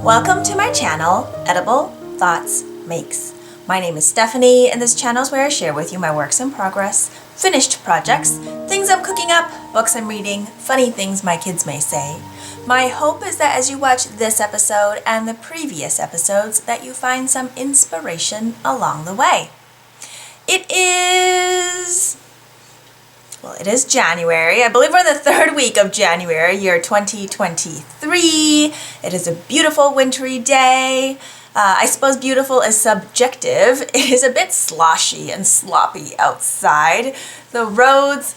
Welcome to my channel, Edible Thoughts Makes. My name is Stephanie, and this channel is where I share with you my works in progress, finished projects, things I'm cooking up, books I'm reading, funny things my kids may say. My hope is that as you watch this episode and the previous episodes, that you find some inspiration along the way. It is January. I believe we're in the third week of January, year 2023. It is a beautiful wintry day. I suppose beautiful is subjective. It is a bit sloshy and sloppy outside. The roads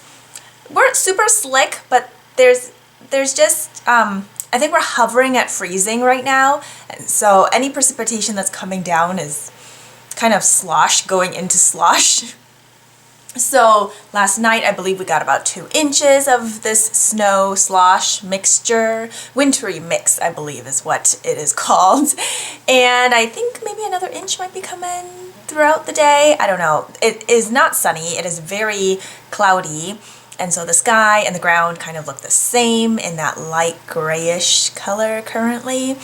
weren't super slick, but there's just, I think we're hovering at freezing right now. And so any precipitation that's coming down is kind of slosh going into slosh. So last night, I believe we got about 2 inches of this snow slosh mixture. Wintry mix, I believe, is what it is called. And I think maybe another inch might be coming throughout the day. I don't know. It is not sunny. It is very cloudy. And so the sky and the ground kind of look the same in that light grayish color currently.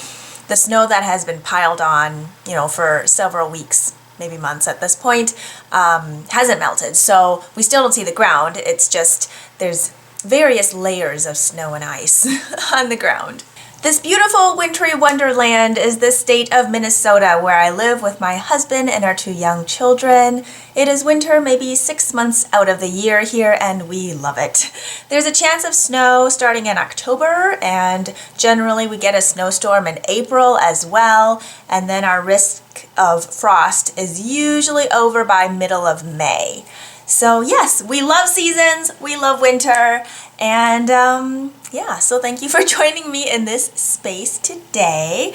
The snow that has been piled on, for several weeks, maybe months at this point, hasn't melted. So we still don't see the ground. It's just there's various layers of snow and ice on the ground. This beautiful wintry wonderland is the state of Minnesota, where I live with my husband and our 2 young children. It is winter maybe 6 months out of the year here, and we love it. There's a chance of snow starting in October, and generally we get a snowstorm in April as well, and then our risk of frost is usually over by middle of May. So yes, we love seasons, we love winter, and so thank you for joining me in this space today.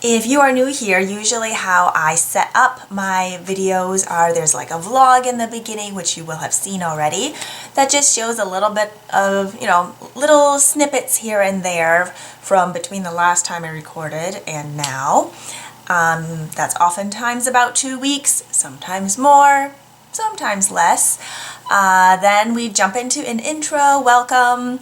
If you are new here, usually how I set up my videos are there's like a vlog in the beginning, which you will have seen already, that just shows a little bit of, little snippets here and there from between the last time I recorded and now. That's oftentimes about 2 weeks, sometimes more, sometimes less. Then we jump into an intro, welcome,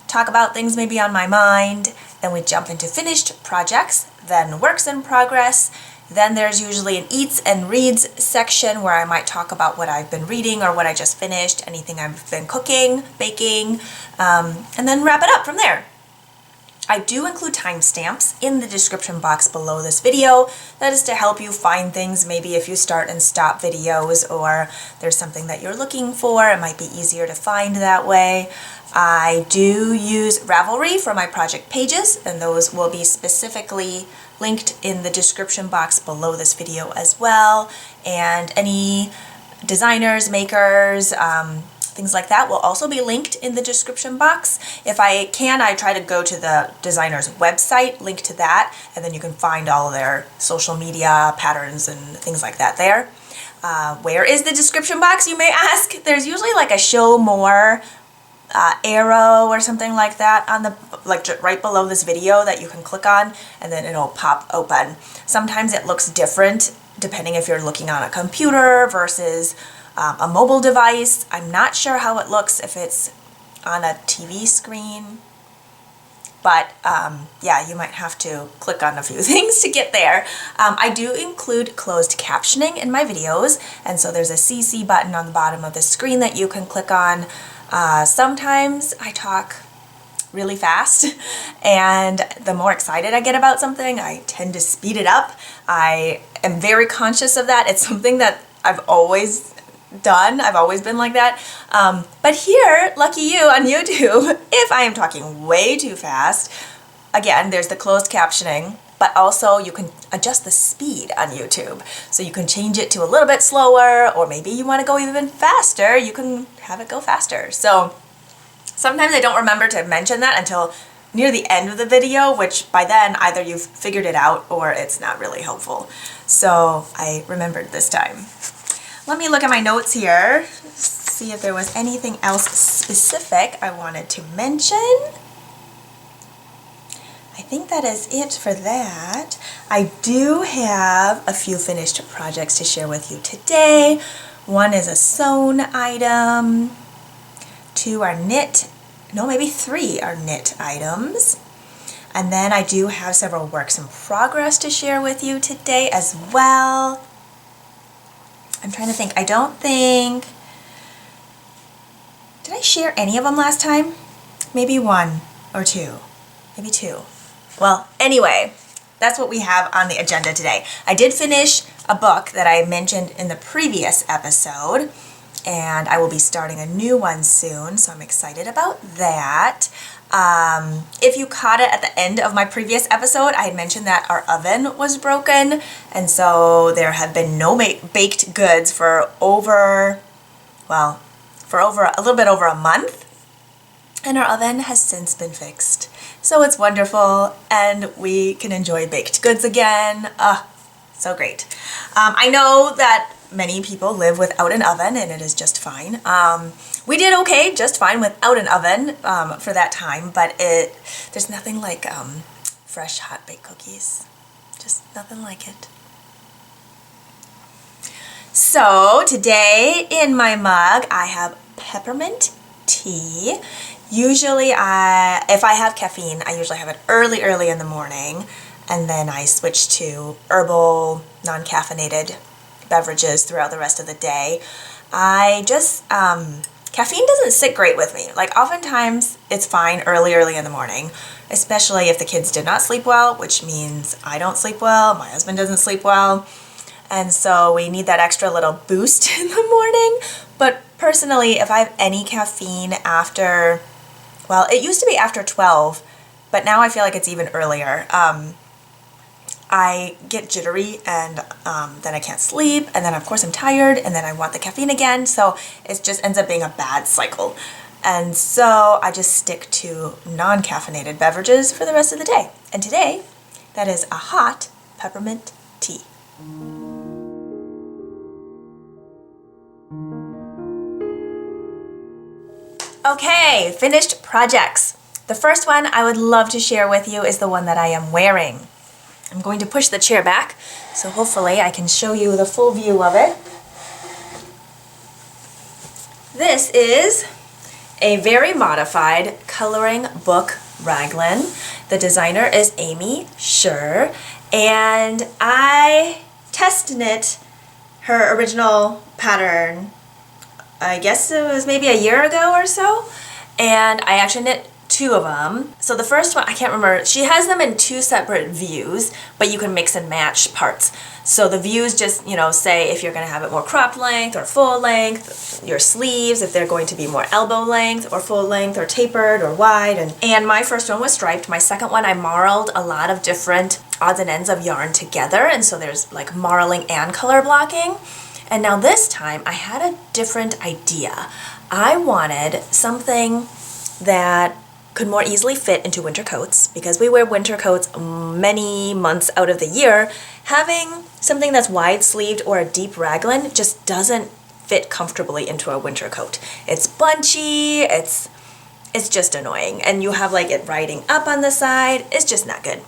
talk about things maybe on my mind. Then we jump into finished projects, then works in progress. Then there's usually an eats and reads section where I might talk about what I've been reading or what I just finished, anything I've been cooking, baking, and then wrap it up from there. I do include timestamps in the description box below this video. That is to help you find things, maybe if you start and stop videos or there's something that you're looking for, it might be easier to find that way. I do use Ravelry for my project pages, and those will be specifically linked in the description box below this video as well. And any designers, makers, things like that will also be linked in the description box. If I can, I try to go to the designer's website, link to that, and then you can find all of their social media patterns and things like that there. Where is the description box, you may ask? There's usually like a show more arrow or something like that on the right below this video that you can click on, and then it'll pop open. Sometimes it looks different depending if you're looking on a computer versus a mobile device. I'm not sure how it looks if it's on a TV screen, but you might have to click on a few things to get there. I do include closed captioning in my videos, and so there's a CC button on the bottom of the screen that you can click on. Sometimes I talk really fast, and the more excited I get about something, I tend to speed it up. I am very conscious of that. It's something that I've always done. I've always been like that. But here, lucky you on YouTube, if I am talking way too fast, again, there's the closed captioning, but also you can adjust the speed on YouTube. So you can change it to a little bit slower, or maybe you want to go even faster, you can have it go faster. So sometimes I don't remember to mention that until near the end of the video, which by then either you've figured it out or it's not really helpful. So I remembered this time. Let me look at my notes here, see if there was anything else specific I wanted to mention. I think that is it for that. I do have a few finished projects to share with you today. One is a sewn item, 2 are knit, no, maybe 3 are knit items. And then I do have several works in progress to share with you today as well. I'm trying to think. Did I share any of them last time? Maybe one or two. Maybe two. Well, anyway, that's what we have on the agenda today. I did finish a book that I mentioned in the previous episode, and I will be starting a new one soon, so I'm excited about that. If you caught it at the end of my previous episode, I had mentioned that our oven was broken, and so there have been no baked goods for a little bit over a month, and our oven has since been fixed. So it's wonderful, and we can enjoy baked goods again. So great. I know that many people live without an oven, and it is just fine. We did okay, just fine without an oven for that time, but there's nothing like fresh hot baked cookies. Just nothing like it. So today in my mug I have peppermint tea. Usually if I have caffeine, I usually have it early in the morning, and then I switch to herbal, non-caffeinated beverages throughout the rest of the day. Caffeine doesn't sit great with me. Like, oftentimes it's fine early in the morning, especially if the kids did not sleep well, which means I don't sleep well, my husband doesn't sleep well, and so we need that extra little boost in the morning. But personally, if I have any caffeine after, well, it used to be after 12, but now I feel like it's even earlier. I get jittery, and then I can't sleep, and then of course I'm tired, and then I want the caffeine again, so it just ends up being a bad cycle. And so I just stick to non-caffeinated beverages for the rest of the day. And today, that is a hot peppermint tea. Okay, finished projects. The first one I would love to share with you is the one that I am wearing. I'm going to push the chair back, so hopefully I can show you the full view of it. This is a very modified coloring book raglan. The designer is Amy Scher, and I test knit her original pattern, I guess it was maybe a year ago or so, and I actually knit two of them. So the first one, I can't remember, she has them in two separate views, but you can mix and match parts. So the views just, say if you're going to have it more cropped length or full length, your sleeves, if they're going to be more elbow length or full length or tapered or wide. And my first one was striped. My second one, I marled a lot of different odds and ends of yarn together, and so there's like marling and color blocking. And now this time I had a different idea. I wanted something that could more easily fit into winter coats, because we wear winter coats many months out of the year. Having something that's wide sleeved or a deep raglan just doesn't fit comfortably into a winter coat. It's bunchy, it's just annoying, and you have like it riding up on the side. It's just not good.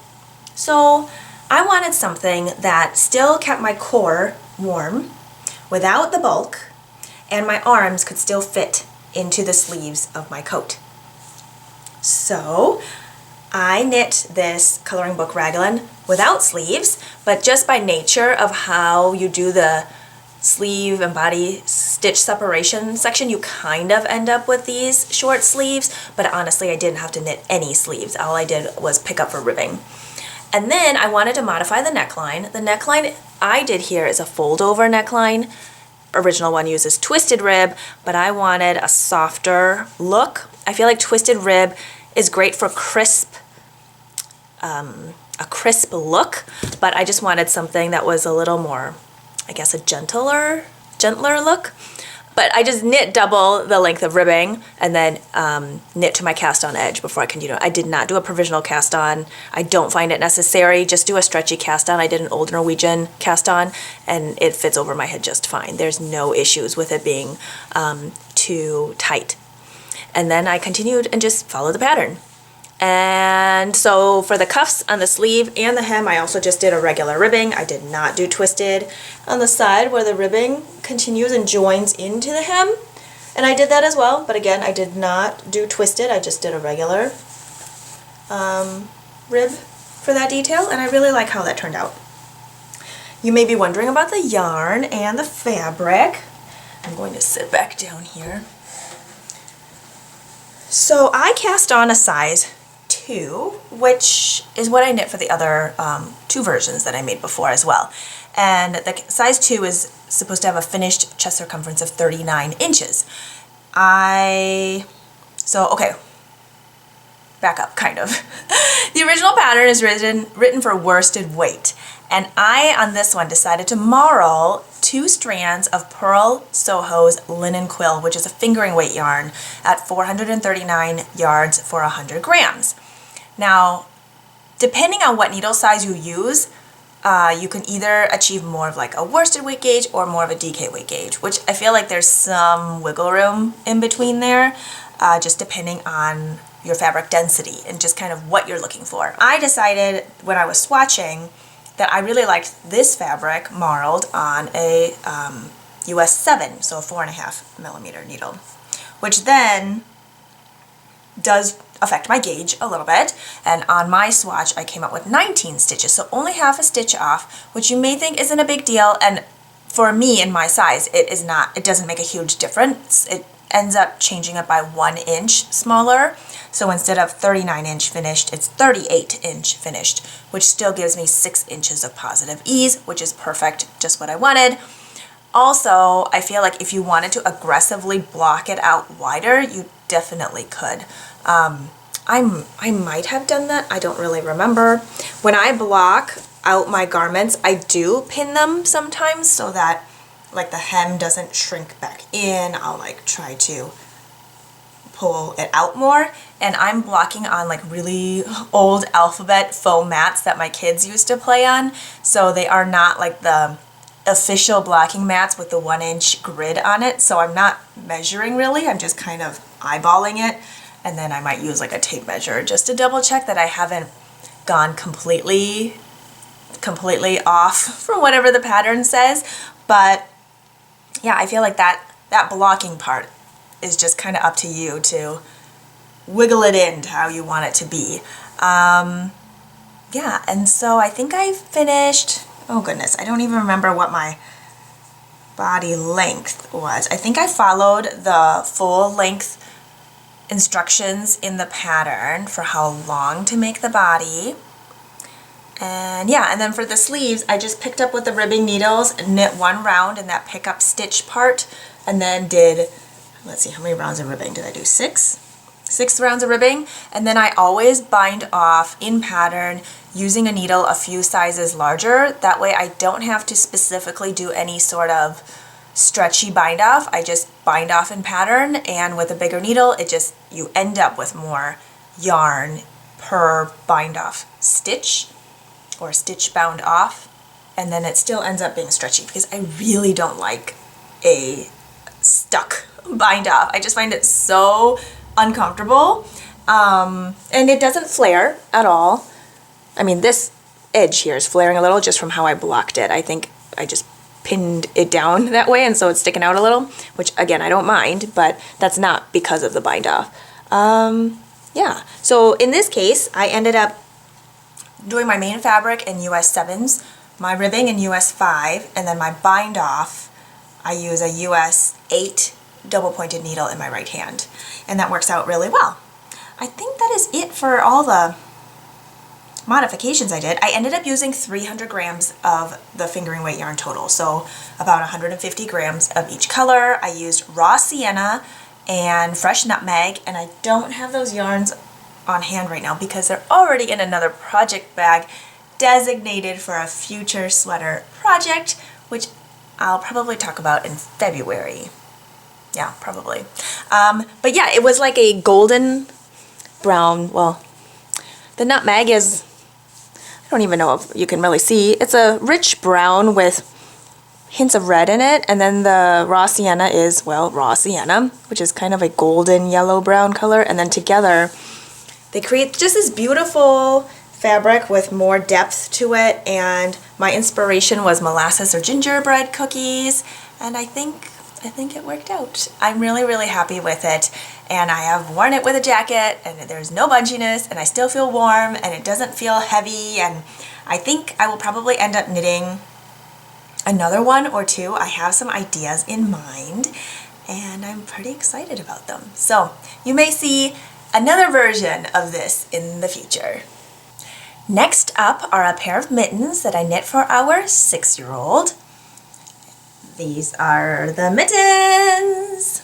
So I wanted something that still kept my core warm without the bulk, and my arms could still fit into the sleeves of my coat. So I knit this coloring book raglan without sleeves, but just by nature of how you do the sleeve and body stitch separation section, you kind of end up with these short sleeves, but honestly I didn't have to knit any sleeves. All I did was pick up for ribbing. And then I wanted to modify the neckline. The neckline I did here is a fold over neckline. Original one uses twisted rib, but I wanted a softer look. I feel like twisted rib is great for a crisp look, but I just wanted something that was a little more, I guess, a gentler look. But I just knit double the length of ribbing and then knit to my cast on edge before I continued. I did not do a provisional cast on. I don't find it necessary. Just do a stretchy cast on. I did an old Norwegian cast on, and it fits over my head just fine. There's no issues with it being too tight. And then I continued and just followed the pattern. And so for the cuffs on the sleeve and the hem, I also just did a regular ribbing. I did not do twisted on the side where the ribbing continues and joins into the hem. And I did that as well, but again, I did not do twisted. I just did a regular rib for that detail, and I really like how that turned out. You may be wondering about the yarn and the fabric. I'm going to sit back down here. So I cast on a size 2, which is what I knit for the other 2 versions that I made before as well. And the size 2 is supposed to have a finished chest circumference of 39 inches. Okay, back up, kind of. The original pattern is written for worsted weight, and I, on this one, decided to marl 2 strands of Pearl Soho's linen quill, which is a fingering weight yarn, at 439 yards for 100 grams. Now, depending on what needle size you use, you can either achieve more of like a worsted weight gauge or more of a DK weight gauge, which I feel like there's some wiggle room in between there, just depending on your fabric density and just kind of what you're looking for. I decided when I was swatching that I really liked this fabric marled on a US 7, so a 4.5 millimeter needle, which then does affect my gauge a little bit, and on my swatch I came up with 19 stitches, so only half a stitch off, which you may think isn't a big deal, and for me in my size it is not. It doesn't make a huge difference. It ends up changing it by 1 inch smaller, so instead of 39-inch finished, it's 38-inch finished, which still gives me 6 inches of positive ease, which is perfect, just what I wanted. Also, I feel like if you wanted to aggressively block it out wider, you definitely could. I might have done that. I don't really remember. When I block out my garments, I do pin them sometimes so that like the hem doesn't shrink back in. I'll like try to pull it out more, and I'm blocking on like really old alphabet foam mats that my kids used to play on, so they are not like the official blocking mats with the 1-inch grid on it, so I'm not measuring really, I'm just kind of eyeballing it, and then I might use like a tape measure just to double check that I haven't gone completely off from whatever the pattern says. But yeah, I feel like that blocking part is just kind of up to you to wiggle it in to how you want it to be. Yeah, and so I think I finished, oh goodness, I don't even remember what my body length was. I think I followed the full length instructions in the pattern for how long to make the body. And yeah, and then for the sleeves, I just picked up with the ribbing needles, knit 1 round in that pick up stitch part, and then did, let's see, how many rounds of ribbing did I do? 6 rounds of ribbing, and then I always bind off in pattern using a needle a few sizes larger. That way I don't have to specifically do any sort of stretchy bind off. I just bind off in pattern, and with a bigger needle, you end up with more yarn per bind off stitch or stitch bound off, and then it still ends up being stretchy because I really don't like a stuck bind off. I just find it so uncomfortable, and it doesn't flare at all. I mean, this edge here is flaring a little just from how I blocked it. I think I just pinned it down that way, and so it's sticking out a little, which again, I don't mind, but that's not because of the bind off. Yeah, so in this case, I ended up doing my main fabric in US 7s, my ribbing in US 5, and then my bind off, I use a US 8 double pointed needle in my right hand, and that works out really well. I think that is it for all the modifications I did. I ended up using 300 grams of the fingering weight yarn total, so about 150 grams of each color. I used raw sienna and fresh nutmeg, and I don't have those yarns on hand right now because they're already in another project bag designated for a future sweater project, which I'll probably talk about in February. Yeah, probably. But yeah, it was like a golden brown, well, the nutmeg is, I don't even know if you can really see, it's a rich brown with hints of red in it, and then the raw sienna is, well, raw sienna, which is kind of a golden yellow brown color, and then together they create just this beautiful fabric with more depth to it, and my inspiration was molasses or gingerbread cookies, and I think I think it worked out. I'm really, really happy with it, and I have worn it with a jacket, and there's no bunchiness, and I still feel warm, and it doesn't feel heavy, and I think I will probably end up knitting another one or two. I have some ideas in mind, and I'm pretty excited about them. So you may see another version of this in the future. Next up are a pair of mittens that I knit for our 6-year-old. These are the mittens.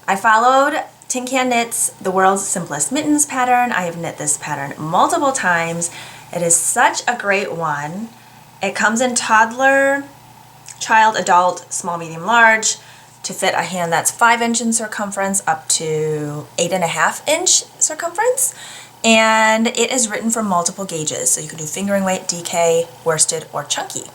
I followed Tin Can Knits, the world's simplest mittens pattern. I have knit this pattern multiple times. It is such a great one. It comes in toddler, child, adult, small, medium, large, to fit a hand that's 5 inch in circumference up to 8.5 inch circumference. And it is written for multiple gauges, so you can do fingering weight, DK, worsted, or chunky.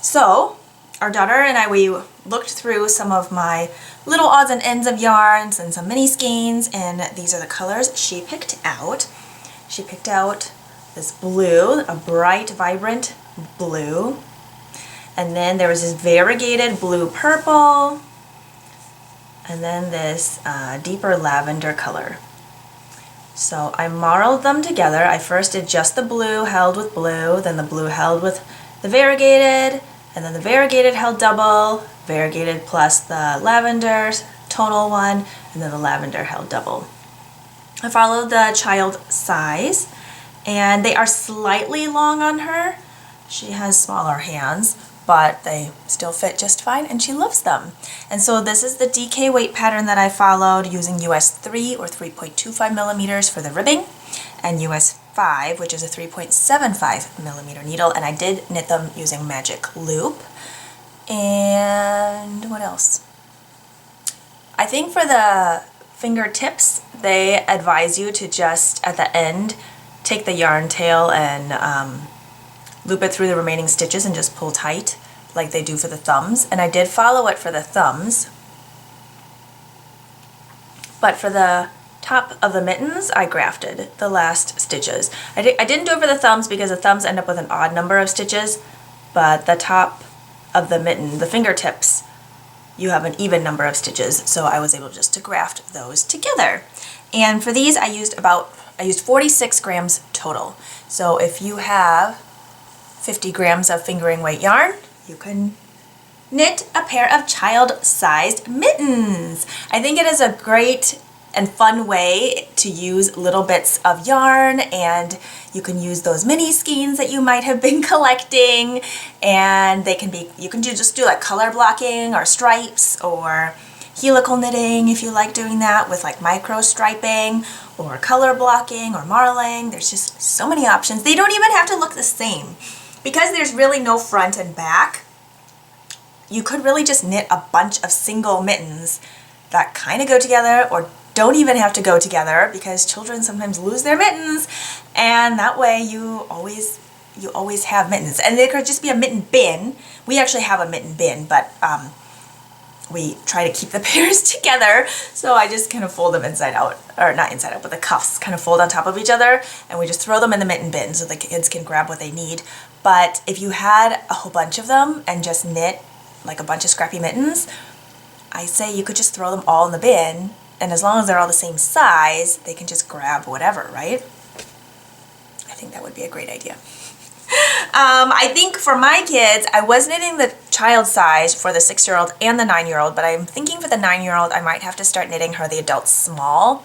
So our daughter and I, we looked through some of my little odds and ends of yarns and some mini skeins, and these are the colors she picked out. She picked out this blue, a bright, vibrant blue, and then there was this variegated blue-purple, and then this deeper lavender color. So I marled them together. I first did just the blue held with blue, then the blue held with the variegated, and then the variegated held double, variegated plus the lavender tonal one, and then the lavender held double. I followed the child size, and they are slightly long on her. She has smaller hands, but they still fit just fine, and she loves them. And so this is the DK weight pattern that I followed, using US 3 or 3.25 millimeters for the ribbing, and US 5, which is a 3.75 millimeter needle, and I did knit them using magic loop. And what else? I think for the fingertips, they advise you to just, at the end, take the yarn tail and loop it through the remaining stitches and just pull tight like they do for the thumbs. And I did follow it for the thumbs, but for the top of the mittens, I grafted the last stitches. I didn't do it for the thumbs because the thumbs end up with an odd number of stitches, but the top of the mitten, the fingertips, you have an even number of stitches, so I was able just to graft those together. And for these, I used 46 grams total. So if you have 50 grams of fingering weight yarn, you can knit a pair of child-sized mittens. I think it is a great and fun way to use little bits of yarn, and you can use those mini skeins that you might have been collecting, and they can be, you can just do like color blocking or stripes or helical knitting if you like doing that with like micro striping or color blocking or marling. There's just so many options. They don't even have to look the same. Because there's really no front and back, you could really just knit a bunch of single mittens that kind of go together or don't even have to go together, because children sometimes lose their mittens, and that way you always have mittens. And there could just be a mitten bin. We actually have a mitten bin, but we try to keep the pairs together, so I just kind of fold them inside out, or not inside out, but the cuffs kind of fold on top of each other, and we just throw them in the mitten bin so the kids can grab what they need. But if you had a whole bunch of them and just knit like a bunch of scrappy mittens, I say you could just throw them all in the bin, and as long as they're all the same size, they can just grab whatever, right? I think that would be a great idea. I think for my kids, I was knitting the child size for the 6-year-old and the 9-year-old, but I'm thinking for the 9-year-old, I might have to start knitting her the adult small,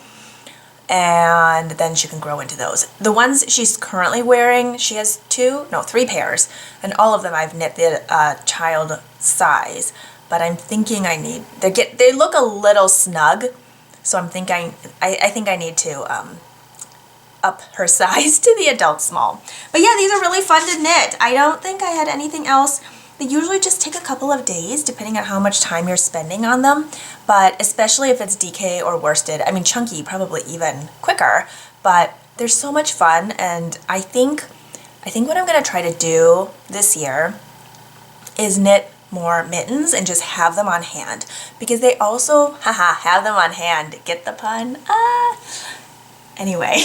and then she can grow into those. The ones she's currently wearing, she has 3 pairs, and all of them I've knit the child size, but I'm thinking I need, they look a little snug, so I'm thinking, I think I need to up her size to the adult small. But yeah, these are really fun to knit. I don't think I had anything else. They usually just take a couple of days depending on how much time you're spending on them, but especially if it's DK or worsted, I mean chunky, probably even quicker, but they're so much fun. And I think what I'm going to try to do this year is knit more mittens and just have them on hand, because they also have them on hand. Get the pun? Anyway,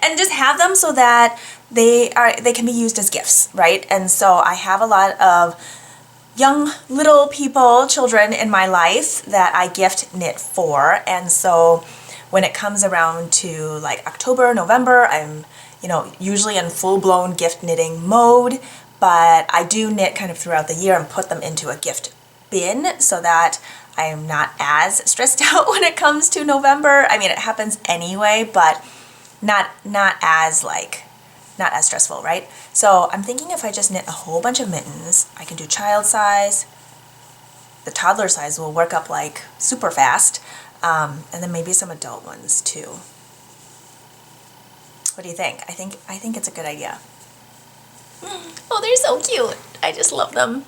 and just have them so that they can be used as gifts, right? And so I have a lot of young little people, children in my life that I gift knit for. And so when it comes around to like October, November, I'm, usually in full-blown gift knitting mode, but I do knit kind of throughout the year and put them into a gift bin so that I am not as stressed out when it comes to November. I mean, it happens anyway, but not as stressful, right? So I'm thinking if I just knit a whole bunch of mittens, I can do child size. The toddler size will work up like super fast, and then maybe some adult ones too. What do you think? I think it's a good idea. Oh, they're so cute. I just love them.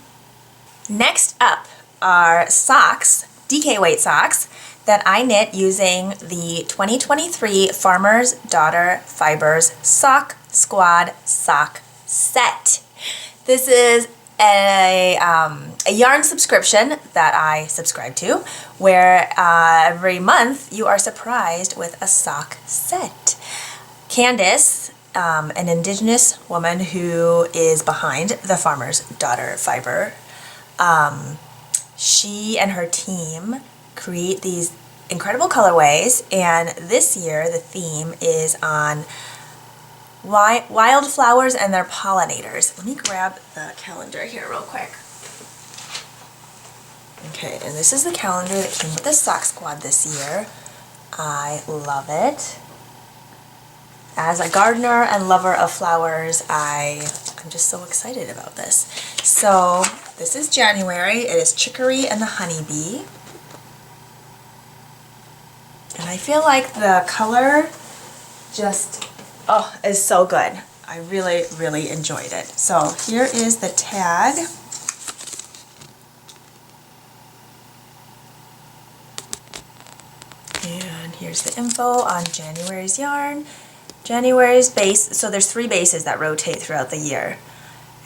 Next up are socks, DK weight socks, that I knit using the 2023 Farmer's Daughter Fibers Sock Squad sock set. This is a yarn subscription that I subscribe to, where every month you are surprised with a sock set. Candace, an Indigenous woman who is behind the Farmer's Daughter Fiber, she and her team create these incredible colorways, and this year the theme is on wildflowers and their pollinators. Let me grab the calendar here real quick. Okay, and this is the calendar that came with the Sock Squad this year. I love it. As a gardener and lover of flowers, I'm just so excited about this. So this is January. It is Chicory and the Honeybee. And I feel like the color just, is so good. I really, really enjoyed it. So here is the tag. And here's the info on January's yarn. January's base, so there's 3 bases that rotate throughout the year.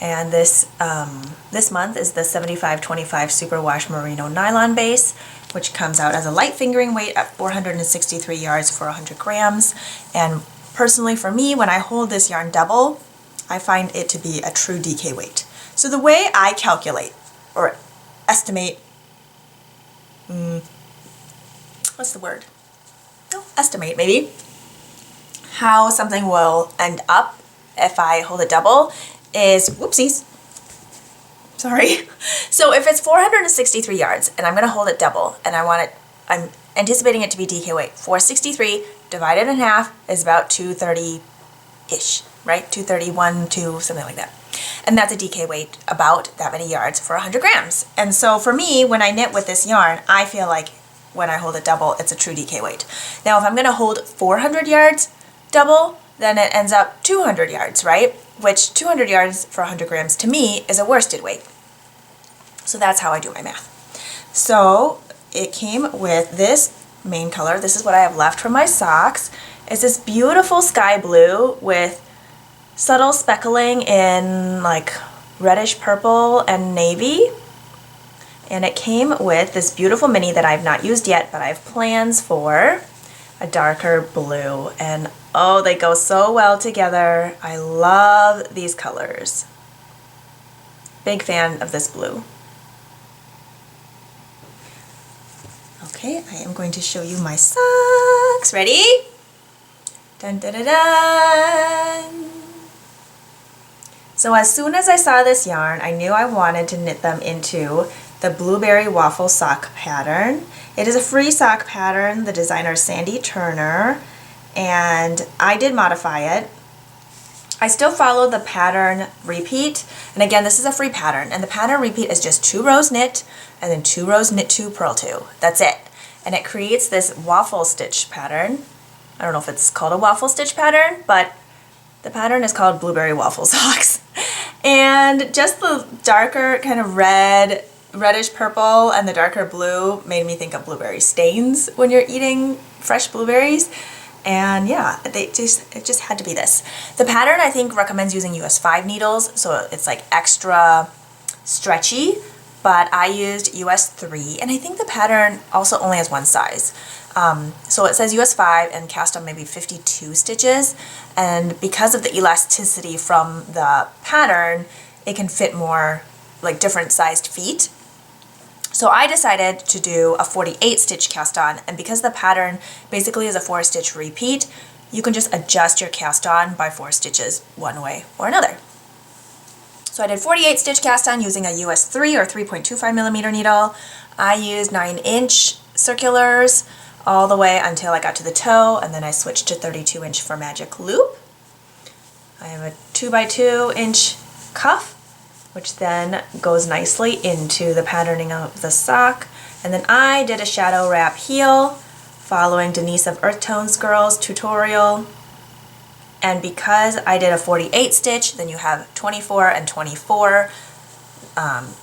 And this month is the 75-25 Superwash Merino Nylon base, which comes out as a light fingering weight at 463 yards for 100 grams. And personally for me, when I hold this yarn double, I find it to be a true DK weight. So the way I calculate or estimate, what's the word? Oh, estimate maybe, how something will end up if I hold it double is, whoopsies, sorry. So if it's 463 yards and I'm going to hold it double and I'm anticipating it to be DK weight, 463 divided in half is about 230-ish, right? 231, 2, something like that. And that's a DK weight, about that many yards for 100 grams. And so for me, when I knit with this yarn, I feel like when I hold it double, it's a true DK weight. Now, if I'm going to hold 400 yards double, then it ends up 200 yards, right? Which 200 yards for 100 grams to me is a worsted weight. So that's how I do my math. So it came with this main color. This is what I have left from my socks. It's this beautiful sky blue with subtle speckling in like reddish purple and navy. And it came with this beautiful mini that I've not used yet, but I have plans for, a darker blue. And oh, they go so well together. I love these colors. Big fan of this blue. Okay, I am going to show you my socks. Ready? Dun, dun, dun, dun. So as soon as I saw this yarn, I knew I wanted to knit them into the Blueberry Waffle sock pattern. It is a free sock pattern. The designer is Sandy Turner, and I did modify it. I still follow the pattern repeat, and again, this is a free pattern, and the pattern repeat is just 2 rows knit, and then 2 rows knit 2, purl 2. That's it. And it creates this waffle stitch pattern. I don't know if it's called a waffle stitch pattern, but the pattern is called Blueberry Waffle Socks. And just the darker kind of reddish purple and the darker blue made me think of blueberry stains when you're eating fresh blueberries. And yeah, it just had to be this. The pattern, I think, recommends using US 5 needles, so it's like extra stretchy, but I used US 3, and I think the pattern also only has one size. So it says US 5 and cast on maybe 52 stitches, and because of the elasticity from the pattern, it can fit more like different sized feet. So I decided to do a 48 stitch cast on, and because the pattern basically is a 4 stitch repeat, you can just adjust your cast on by 4 stitches one way or another. So I did 48 stitch cast on using a US 3 or 3.25 millimeter needle. I used 9-inch circulars all the way until I got to the toe, and then I switched to 32-inch for magic loop. I have a 2x2 inch cuff, which then goes nicely into the patterning of the sock. And then I did a shadow wrap heel following Denise of Earth Tones Girls tutorial. And because I did a 48 stitch, then you have 24 and 24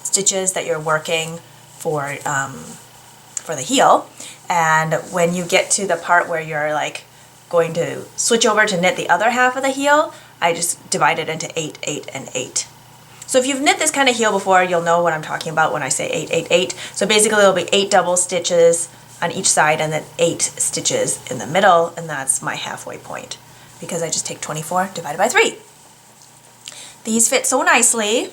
stitches that you're working for the heel. And when you get to the part where you're like going to switch over to knit the other half of the heel, I just divide it into 8, 8, and 8. So if you've knit this kind of heel before, you'll know what I'm talking about when I say 8, 8, 8. So basically it'll be 8 double stitches on each side and then 8 stitches in the middle, and that's my halfway point, because I just take 24 divided by 3. These fit so nicely,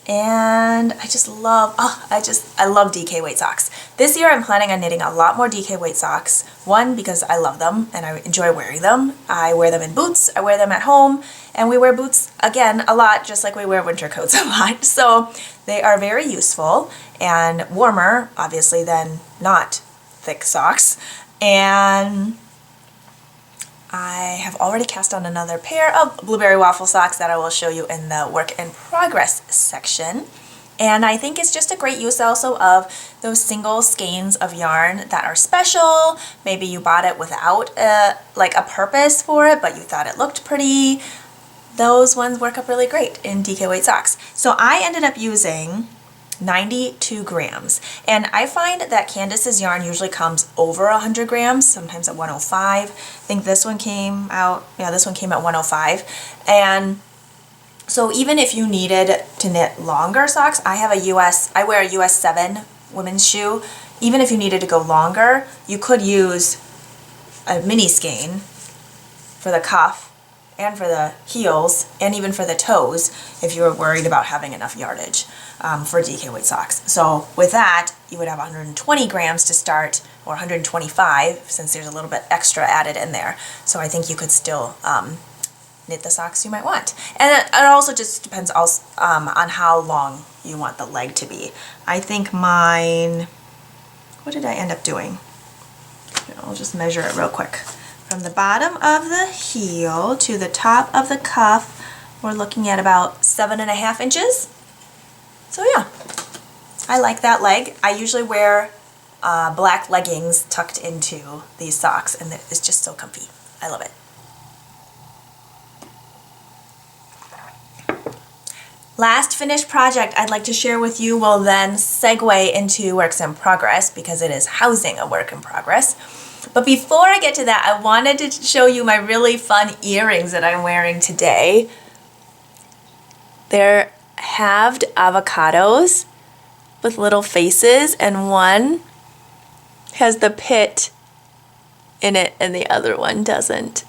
and I just love, I love DK weight socks. This year I'm planning on knitting a lot more DK weight socks. One, because I love them and I enjoy wearing them. I wear them in boots, I wear them at home, and we wear boots, again, a lot, just like we wear winter coats a lot. So they are very useful and warmer, obviously, than not thick socks. And I have already cast on another pair of blueberry waffle socks that I will show you in the work in progress section. And I think it's just a great use also of those single skeins of yarn that are special. Maybe you bought it without a purpose for it, but you thought it looked pretty. Those ones work up really great in DK weight socks. So I ended up using 92 grams. And I find that Candace's yarn usually comes over 100 grams, sometimes at 105. I think this one came out, this one came at 105. And so even if you needed to knit longer socks, I wear a US 7 women's shoe. Even if you needed to go longer, you could use a mini skein for the cuff and for the heels and even for the toes if you were worried about having enough yardage for DK weight socks. So with that, you would have 120 grams to start, or 125 since there's a little bit extra added in there. So I think you could still knit the socks you might want. And it also just depends also, on how long you want the leg to be. I think mine, what did I end up doing? Here, I'll just measure it real quick. From the bottom of the heel to the top of the cuff, we're looking at about 7.5 inches. So yeah, I like that leg. I usually wear black leggings tucked into these socks, and it's just so comfy. I love it. Last finished project I'd like to share with you will then segue into works in progress, because it is housing a work in progress. But before I get to that, I wanted to show you my really fun earrings that I'm wearing today. They're halved avocados with little faces, and one has the pit in it and the other one doesn't.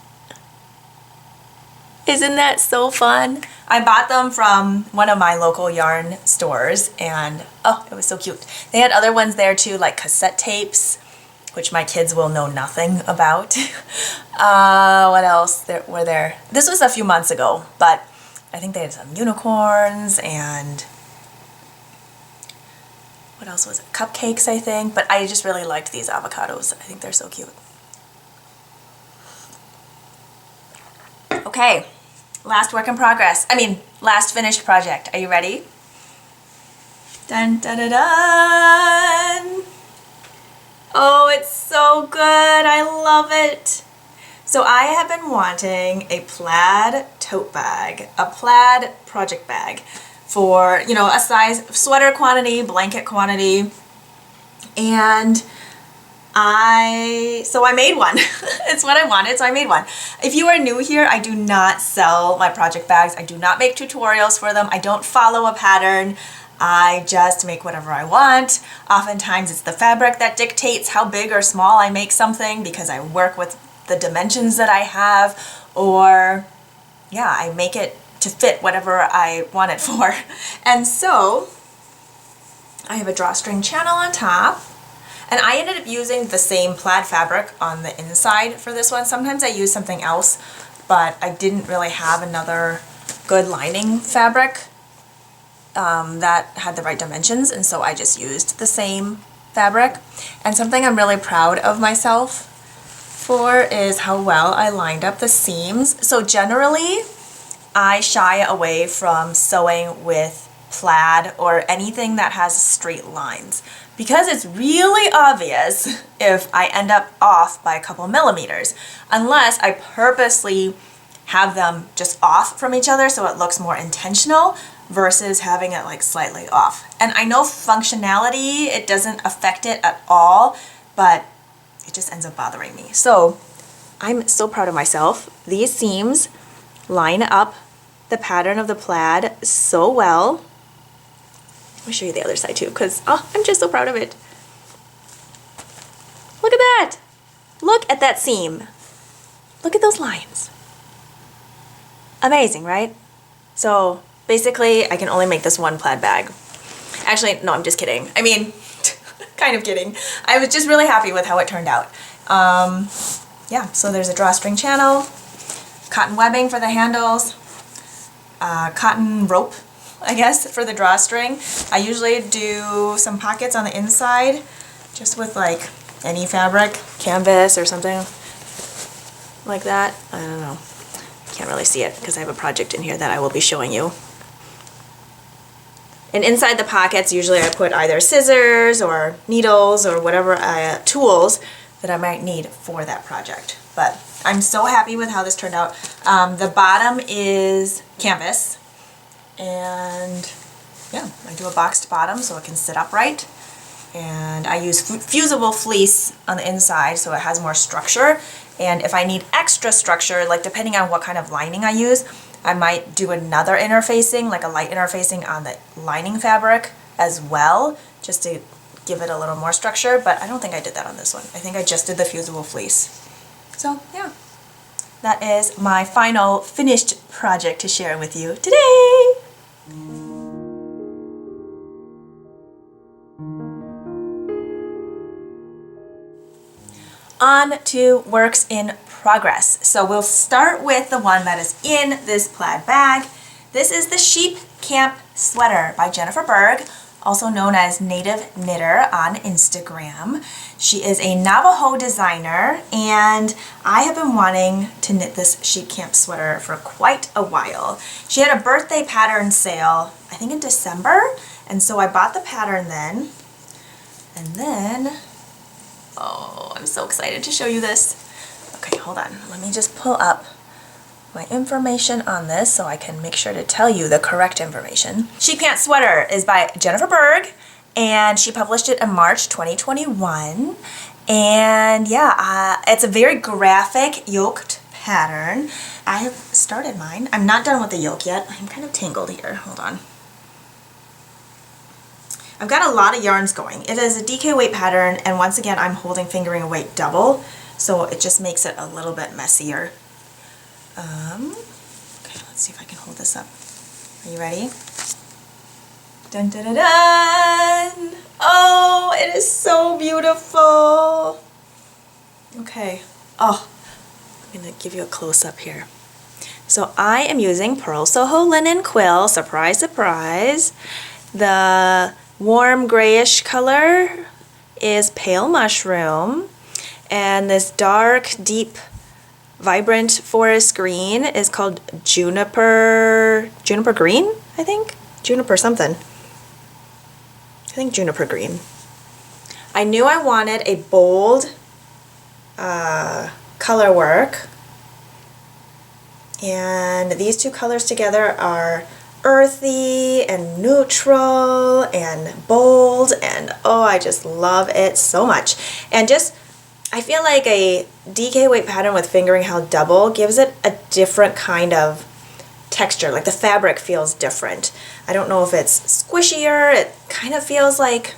Isn't that so fun? I bought them from one of my local yarn stores, and oh, it was so cute. They had other ones there too, like cassette tapes, which my kids will know nothing about. What else were there? This was a few months ago, but I think they had some unicorns and what else was it? Cupcakes, I think. But I just really liked these avocados. I think they're so cute. Okay, last work in progress. Last finished project. Are you ready? Dun dun dun dun! Oh, it's so good. I love it. So I have been wanting a plaid tote bag, a plaid project bag for, a size sweater quantity, blanket quantity, and I made one. It's what I wanted, so I made one. If you are new here, I do not sell my project bags. I do not make tutorials for them. I don't follow a pattern. I just make whatever I want. Oftentimes it's the fabric that dictates how big or small I make something, because I work with the dimensions that I have, or yeah, I make it to fit whatever I want it for. And so I have a drawstring channel on top, and I ended up using the same plaid fabric on the inside for this one. Sometimes I use something else, but I didn't really have another good lining fabric that had the right dimensions, and so I just used the same fabric. And something I'm really proud of myself for is how well I lined up the seams. So generally, I shy away from sewing with plaid or anything that has straight lines because it's really obvious if I end up off by a couple millimeters, unless I purposely have them just off from each other so it looks more intentional versus having it like slightly off. And I know functionality, it doesn't affect it at all, but it just ends up bothering me. So I'm so proud of myself. These seams line up the pattern of the plaid so well. Let me show you the other side too, because I'm just so proud of it. Look at that. Look at that seam. Look at those lines. Amazing, right? So basically, I can only make this one plaid bag. Actually, no, I'm just kidding. I mean, kind of kidding. I was just really happy with how it turned out. Yeah, so there's a drawstring channel, cotton webbing for the handles, cotton rope, I guess, for the drawstring. I usually do some pockets on the inside, just with like any fabric, canvas or something like that. I don't know. Can't really see it because I have a project in here that I will be showing you. And inside the pockets, usually I put either scissors or needles or whatever tools that I might need for that project. But I'm so happy with how this turned out. The bottom is canvas, and yeah, I do a boxed bottom so it can sit upright. And I use fusible fleece on the inside so it has more structure. And if I need extra structure, like depending on what kind of lining I use, I might do another interfacing, like a light interfacing on the lining fabric as well, just to give it a little more structure. But I don't think I did that on this one. I think I just did the fusible fleece. So yeah, that is my final finished project to share with you today. On to works in progress. So we'll start with the one that is in this plaid bag. This is the Sheep Camp Sweater by Jennifer Berg, also known as Native Knitter on Instagram. She is a Navajo designer, and I have been wanting to knit this Sheep Camp sweater for quite a while. She had a birthday pattern sale, I think in December, and so I bought the pattern then, and then oh, I'm so excited to show you this. Okay, hold on. Let me just pull up my information on this so I can make sure to tell you the correct information. Sheep Camp Sweater is by Jennifer Berg, and she published it in March 2021. And yeah, it's a very graphic yoked pattern. I have started mine. I'm not done with the yoke yet. I'm kind of tangled here. Hold on. I've got a lot of yarns going. It is a DK weight pattern, and once again I'm holding fingering weight double, so it just makes it a little bit messier. Okay, let's see if I can hold this up. Are you ready? Dun dun dun dun! Oh, it is so beautiful! Okay, oh, I'm gonna give you a close-up here. So I am using Pearl Soho linen quill, surprise, surprise. The warm grayish color is pale mushroom, and this dark, deep, vibrant forest green is called juniper green, I think? Juniper something. I think juniper green. I knew I wanted a bold color work, and these two colors together are earthy and neutral and bold, and oh, I just love it so much. And just, I feel like a DK weight pattern with fingering held double gives it a different kind of texture, like the fabric feels different. I don't know if it's squishier, it kind of feels like,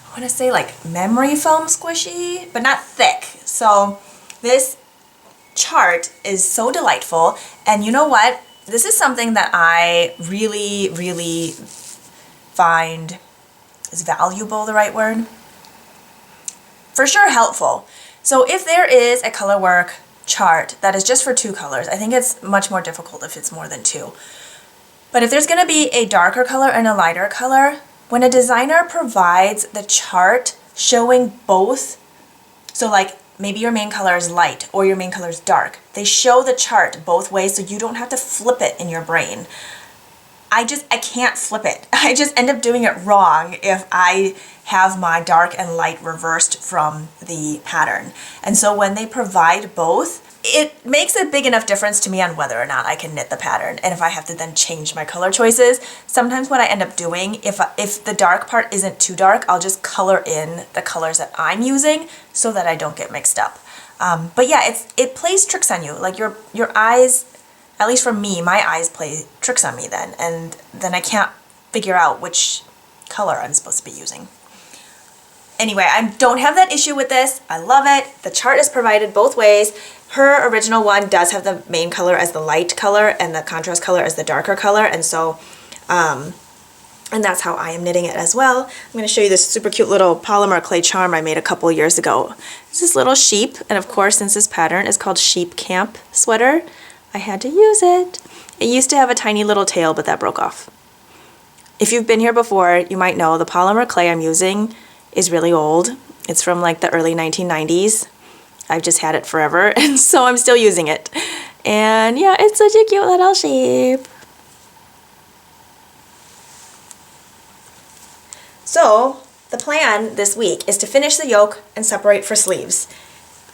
I want to say like memory foam squishy, but not thick. So this chart is so delightful, and you know what? this is something that I really, really find is valuable, the right word? For sure helpful. So if there is a color work chart that is just for 2 colors, I think it's much more difficult if it's more than 2. But if there's going to be a darker color and a lighter color, when a designer provides the chart showing both, so like maybe your main color is light or your main color is dark, they show the chart both ways so you don't have to flip it in your brain. I can't flip it. I just end up doing it wrong if I have my dark and light reversed from the pattern. And so when they provide both, it makes a big enough difference to me on whether or not I can knit the pattern and if I have to then change my color choices. Sometimes what I end up doing, if the dark part isn't too dark, I'll just color in the colors that I'm using so that I don't get mixed up. But yeah, it plays tricks on you. Like your eyes, at least for me, my eyes play tricks on me then, and then I can't figure out which color I'm supposed to be using. Anyway, I don't have that issue with this. I love it. The chart is provided both ways. Her original one does have the main color as the light color and the contrast color as the darker color, and so, and that's how I am knitting it as well. I'm going to show you this super cute little polymer clay charm I made a couple years ago. It's this little sheep, and of course, since this pattern is called Sheep Camp Sweater, I had to use it. It used to have a tiny little tail, but that broke off. If you've been here before, you might know the polymer clay I'm using is really old. It's from like the early 1990s. I've just had it forever, and so I'm still using it. And yeah, it's such a cute little sheep. So the plan this week is to finish the yoke and separate for sleeves.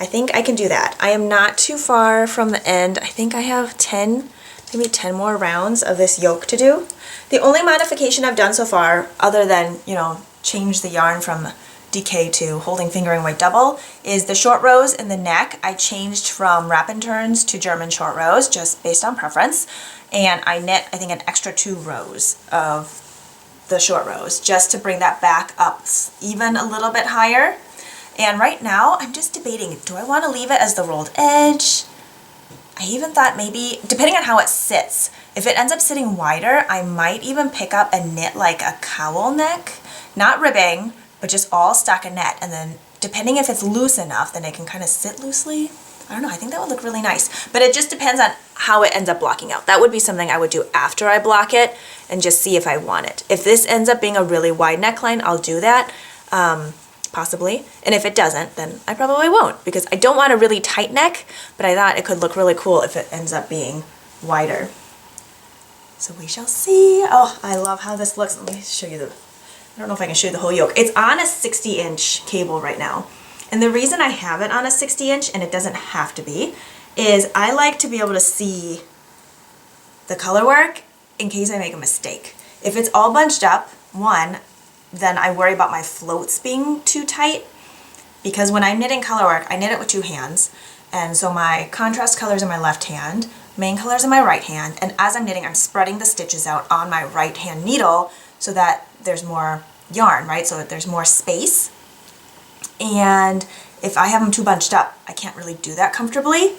I think I can do that. I am not too far from the end. I think I have 10, maybe 10 more rounds of this yoke to do. The only modification I've done so far, other than, you know, change the yarn from DK to holding fingering weight double, is the short rows in the neck. I changed from wrap and turns to German short rows just based on preference, and I knit I think an extra 2 rows of the short rows just to bring that back up even a little bit higher. And right now I'm just debating, do I want to leave it as the rolled edge? I even thought maybe, depending on how it sits, if it ends up sitting wider, I might even pick up and knit like a cowl neck, not ribbing, but just all stockinette, and then depending if it's loose enough, then it can kind of sit loosely. I don't know, I think that would look really nice, but it just depends on how it ends up blocking out. That would be something I would do after I block it and just see if I want it. If this ends up being a really wide neckline, I'll do that, possibly, and if it doesn't, then I probably won't, because I don't want a really tight neck, but I thought it could look really cool if it ends up being wider. So we shall see. Oh, I love how this looks. Let me show you I don't know if I can show you the whole yoke. It's on a 60-inch cable right now. And the reason I have it on a 60-inch, and it doesn't have to be, is I like to be able to see the color work in case I make a mistake. If it's all bunched up, one, then I worry about my floats being too tight, because when I'm knitting color work, I knit it with 2 hands, and so my contrast colors in my left hand, main colors in my right hand, and as I'm knitting, I'm spreading the stitches out on my right hand needle so that there's more yarn, right? So that there's more space. And if I have them too bunched up, I can't really do that comfortably.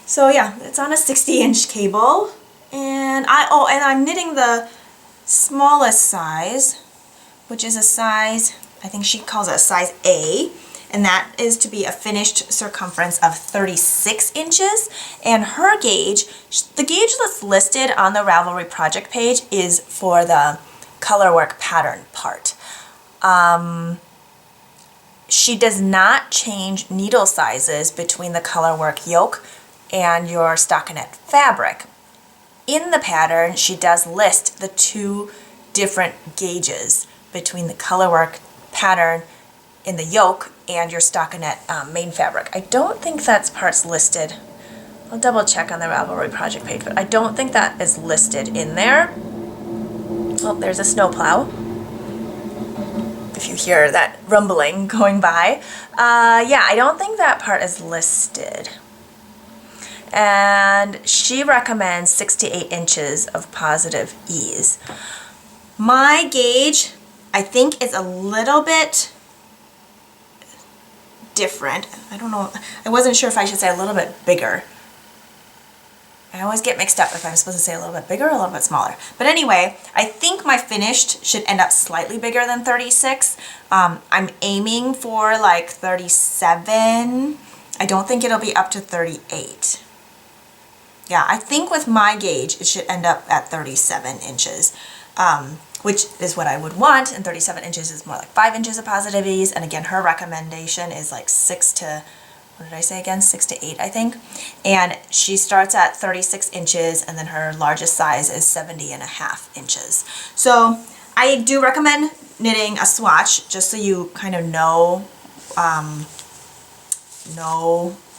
So yeah, it's on a 60-inch cable, and I'm knitting the smallest size, which is a size, I think she calls it a size A, and that is to be a finished circumference of 36 inches. And her gauge, the gauge that's listed on the Ravelry project page, is for the colorwork pattern part. She does not change needle sizes between the colorwork yoke and your stockinette fabric. In the pattern, she does list the 2 different gauges between the colorwork pattern in the yoke and your stockinette main fabric. I don't think that part's listed. I'll double check on the Ravelry project page, but I don't think that is listed in there. Oh, there's a snowplow. If you hear that rumbling going by. Yeah, I don't think that part is listed. And she recommends 6 to 8 inches of positive ease. My gauge, I think, is a little bit different. I don't know, I wasn't sure if I should say a little bit bigger. I always get mixed up if I'm supposed to say a little bit bigger or a little bit smaller. But anyway, I think my finished should end up slightly bigger than 36. I'm aiming for like 37. I don't think it'll be up to 38. Yeah, I think with my gauge, it should end up at 37 inches, which is what I would want, and 37 inches is more like 5 inches of positive ease, and again, her recommendation is like 6 to, what did I say again? 6 to 8, I think, and she starts at 36 inches, and then her largest size is 70.5 inches. So I do recommend knitting a swatch, just so you kind of know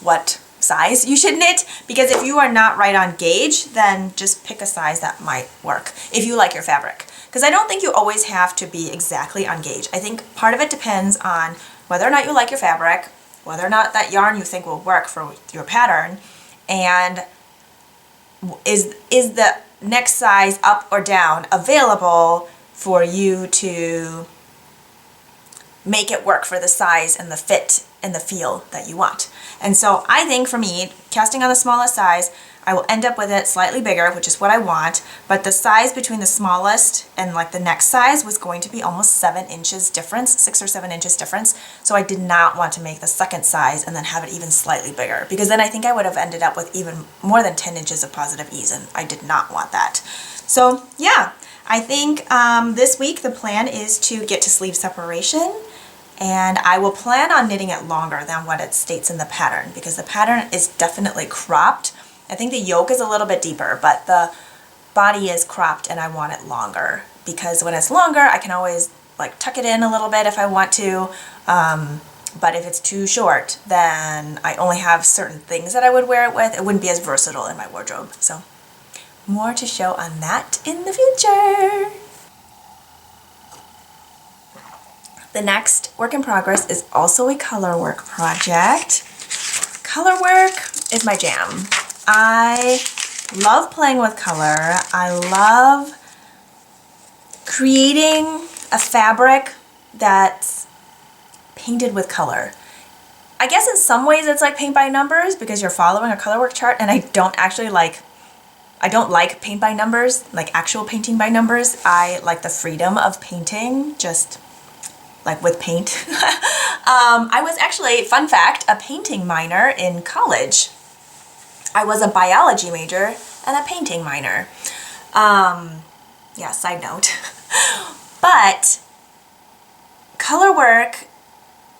what size you should knit, because if you are not right on gauge, then just pick a size that might work if you like your fabric. Because I don't think you always have to be exactly on gauge. I think part of it depends on whether or not you like your fabric, whether or not that yarn you think will work for your pattern, and is the next size up or down available for you to make it work for the size and the fit and the feel that you want. And so I think for me, casting on the smallest size, I will end up with it slightly bigger, which is what I want, but the size between the smallest and like the next size was going to be almost 7 inches difference, 6 or 7 inches difference. So I did not want to make the second size and then have it even slightly bigger, because then I think I would have ended up with even more than 10 inches of positive ease, and I did not want that. So yeah, I think this week the plan is to get to sleeve separation. And I will plan on knitting it longer than what it states in the pattern, because the pattern is definitely cropped. I think the yoke is a little bit deeper, but the body is cropped and I want it longer, because when it's longer I can always like tuck it in a little bit if I want to. But if it's too short, then I only have certain things that I would wear it with. It wouldn't be as versatile in my wardrobe. So more to show on that in the future. The next work in progress is also a color work project. Color work is my jam. I love playing with color. I love creating a fabric that's painted with color. I guess in some ways it's like paint by numbers, because you're following a color work chart, and I don't like paint by numbers, like actual painting by numbers. I like the freedom of painting, just like with paint. I was actually, fun fact, a painting minor in college. I was a biology major and a painting minor. Yeah, side note. But color work,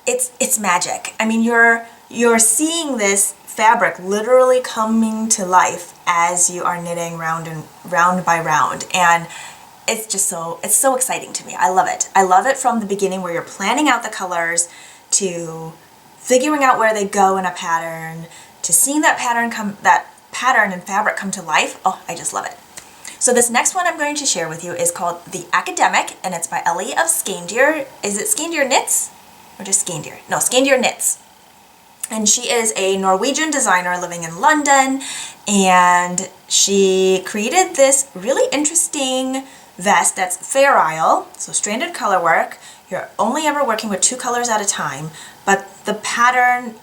it's magic. I mean, you're seeing this fabric literally coming to life as you are knitting round by round, and it's so exciting to me. I love it. I love it from the beginning, where you're planning out the colors, to figuring out where they go in a pattern, to seeing that pattern and fabric come to life. Oh, I just love it. So this next one I'm going to share with you is called The Academic, and it's by Ellie of Skeyndir. Is it Skeyndir Knits? Or just Skeyndir? No, Skeyndir Knits. And she is a Norwegian designer living in London, and she created this really interesting vest that's Fair Isle, so stranded color work. You're only ever working with 2 colors at a time, but the pattern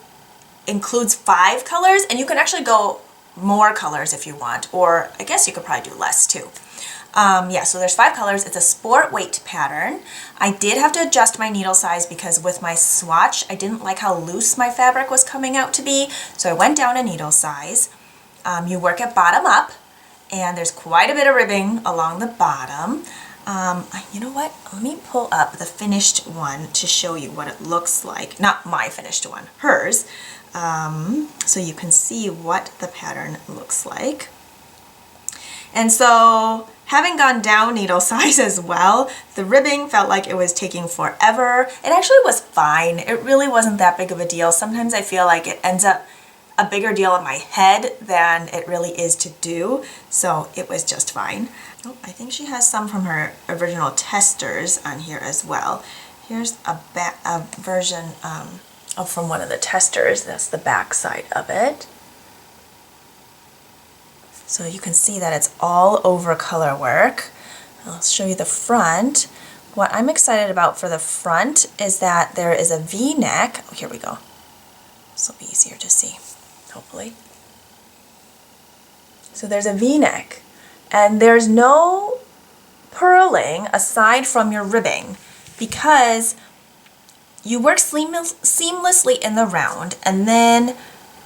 includes 5 colors, and you can actually go more colors if you want, or I guess you could probably do less too. Yeah, so there's 5 colors. It's a sport weight pattern. I did have to adjust my needle size, because with my swatch, I didn't like how loose my fabric was coming out to be, so I went down a needle size. You work it bottom up, and there's quite a bit of ribbing along the bottom. You know what? Let me pull up the finished one to show you what it looks like. Not my finished one, hers. So you can see what the pattern looks like. And so, having gone down needle size as well, the ribbing felt like it was taking forever. It actually was fine. It really wasn't that big of a deal. Sometimes I feel like it ends up a bigger deal in my head than it really is to do, so it was just fine. Oh, I think she has some from her original testers on here as well. Here's a version from one of the testers. That's the back side of it. So you can see that it's all over color work. I'll show you the front. What I'm excited about for the front is that there is a V-neck. Oh, here we go. This will be easier to see, hopefully. So there's a V-neck, and there's no purling aside from your ribbing because you work seamlessly in the round, and then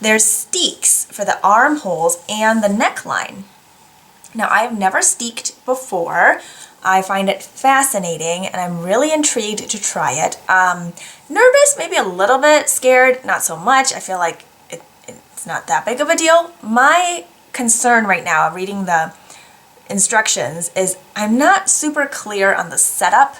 there's steeks for the armholes and the neckline. Now, I've never steeked before. I find it fascinating, and I'm really intrigued to try it. Nervous, maybe a little bit, scared, not so much. I feel like it's not that big of a deal. My concern right now, reading the instructions, is I'm not super clear on the setup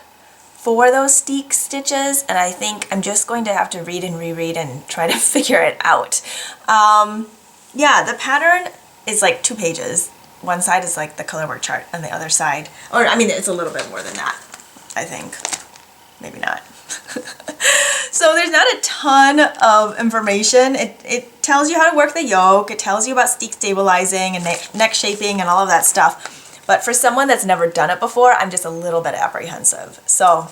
for those steek stitches, and I think I'm just going to have to read and reread and try to figure it out. Yeah, the pattern is like 2 pages. One side is like the color work chart, and the other side, or I mean, it's a little bit more than that, I think. Maybe not. So there's not a ton of information. It tells you how to work the yoke. It tells you about steek stabilizing and neck shaping and all of that stuff. But for someone that's never done it before, I'm just a little bit apprehensive. So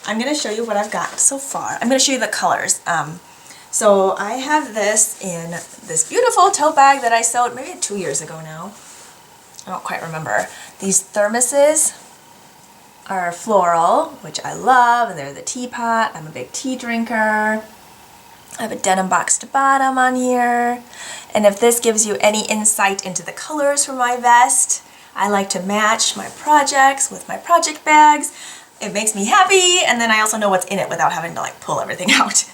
I'm going to show you what I've got so far. I'm going to show you the colors. So I have this in this beautiful tote bag that I sewed maybe 2 years ago now. I don't quite remember. These thermoses are floral, which I love, and they're the teapot. I'm a big tea drinker. I have a denim boxed bottom on here. And if this gives you any insight into the colors for my vest, I like to match my projects with my project bags. It makes me happy, and then I also know what's in it without having to like pull everything out.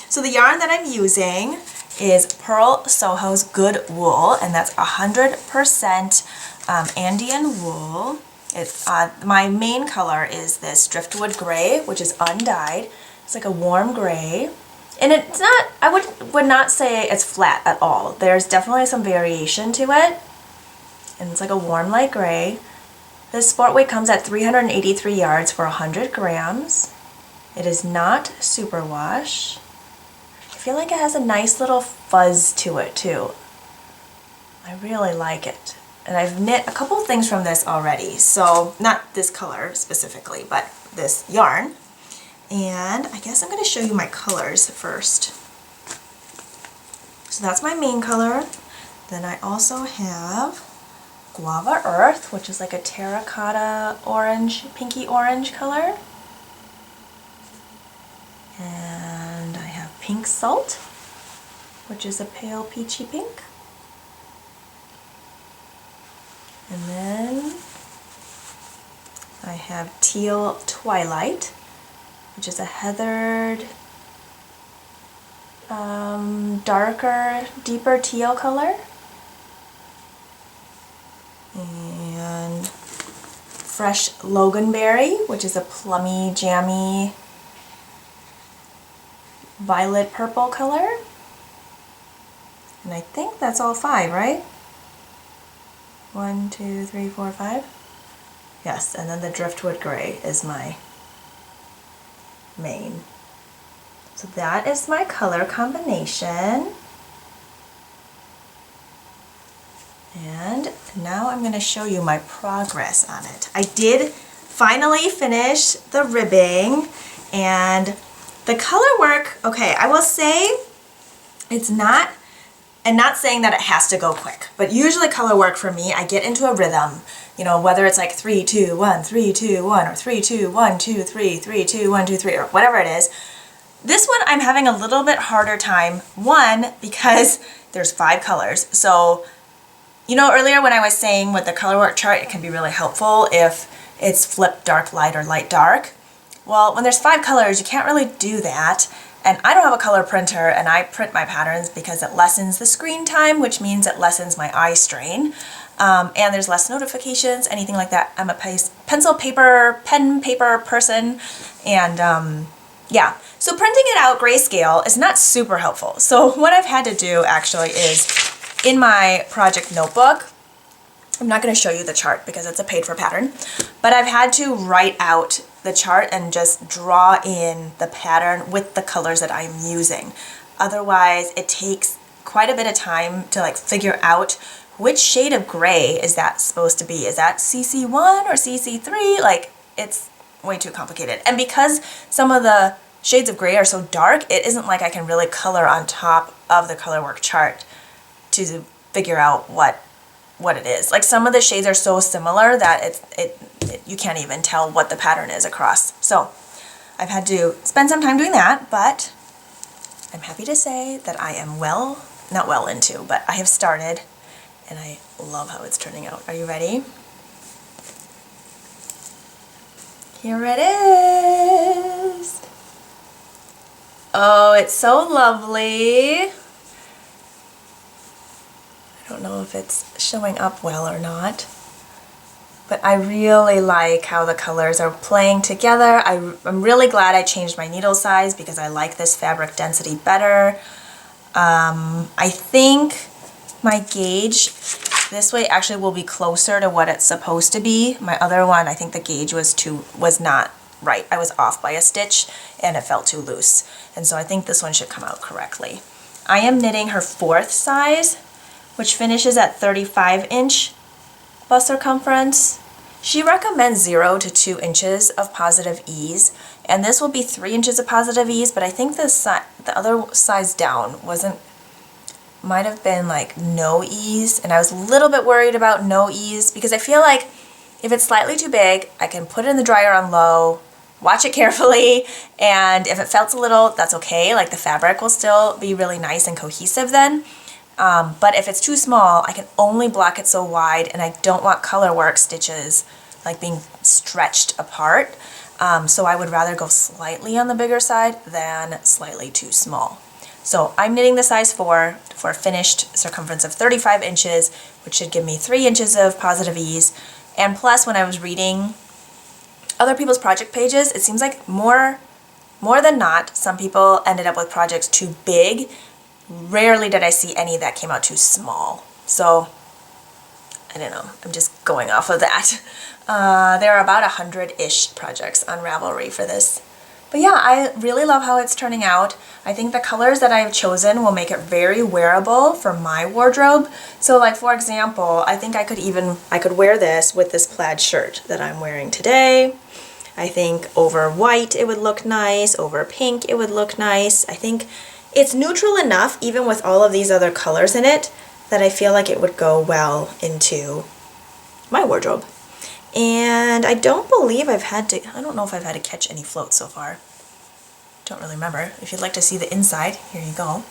So the yarn that I'm using is Pearl Soho's Good Wool, and that's 100% Andean wool. It's my main color is this driftwood gray, which is undyed. It's like a warm gray, and it's not, I would not say it's flat at all. There's definitely some variation to it, and it's like a warm light gray. This sport weight comes at 383 yards for 100 grams. It is not superwash. I feel like it has a nice little fuzz to it too. I really like it. And I've knit a couple things from this already, so not this color specifically, but this yarn. And I guess I'm going to show you my colors first. So that's my main color. Then I also have Guava Earth, which is like a terracotta orange, pinky orange color. And I have Pink Salt, which is a pale peachy pink. And then I have Teal Twilight, which is a heathered, darker, deeper teal color. And Fresh Loganberry, which is a plummy, jammy, violet purple color. And I think that's all 5, right? 1, 2, 3, 4, 5. Yes, and then the driftwood gray is my main. So that is my color combination. And now I'm going to show you my progress on it. I did finally finish the ribbing, and the color work, okay, I will say it's not, and not saying that it has to go quick, but usually color work for me, I get into a rhythm, you know, whether it's like 3, 2, 1, 3, 2, 1, or 3, 2, 1, 2, 3, 3, 2, 1, 2, 3, or whatever it is. This one I'm having a little bit harder time, one, because there's 5 colors. So, you know, earlier when I was saying with the color work chart, it can be really helpful if it's flipped dark light or light dark. Well, when there's 5 colors, you can't really do that. And I don't have a color printer, and I print my patterns because it lessens the screen time, which means it lessens my eye strain. And there's less notifications, anything like that. I'm a pen paper person, and yeah. So printing it out grayscale is not super helpful. So what I've had to do actually is, in my project notebook, I'm not going to show you the chart because it's a paid for pattern, but I've had to write out the chart and just draw in the pattern with the colors that I'm using. Otherwise, it takes quite a bit of time to like figure out which shade of gray is that supposed to be. Is that CC1 or CC3? Like, it's way too complicated. And because some of the shades of gray are so dark, it isn't like I can really color on top of the color work chart to figure out what what it is. Like some of the shades are so similar that you can't even tell what the pattern is across. So I've had to spend some time doing that, but I'm happy to say that I am not well into, but I have started and I love how it's turning out. Are you ready? Here it is. Oh, it's so lovely. I don't know if it's showing up well or not, but I really like how the colors are playing together. I'm really glad I changed my needle size because I like this fabric density better. I think my gauge this way actually will be closer to what it's supposed to be. My other one, I think the gauge was not right. I was off by a stitch and it felt too loose. And so I think this one should come out correctly. I am knitting her 4th size, which finishes at 35-inch bust circumference. She recommends 0 to 2 inches of positive ease, and this will be 3 inches of positive ease, but I think the other size down might have been like no ease, and I was a little bit worried about no ease because I feel like if it's slightly too big, I can put it in the dryer on low, watch it carefully, and if it felts a little, that's okay. Like the fabric will still be really nice and cohesive then. But if it's too small, I can only block it so wide, and I don't want color work stitches like being stretched apart. So I would rather go slightly on the bigger side than slightly too small. So I'm knitting the size 4 for a finished circumference of 35 inches, which should give me 3 inches of positive ease. And plus, when I was reading other people's project pages, it seems like more than not, some people ended up with projects too big. Rarely did I see any that came out too small. So, I don't know, I'm just going off of that. There are about 100-ish projects on Ravelry for this. But yeah, I really love how it's turning out. I think the colors that I've chosen will make it very wearable for my wardrobe. So like for example, I think I could wear this with this plaid shirt that I'm wearing today. I think over white it would look nice, over pink it would look nice. I think it's neutral enough, even with all of these other colors in it, that I feel like it would go well into my wardrobe. And I don't know if I've had to catch any floats so far. Don't really remember. If you'd like to see the inside, here you go.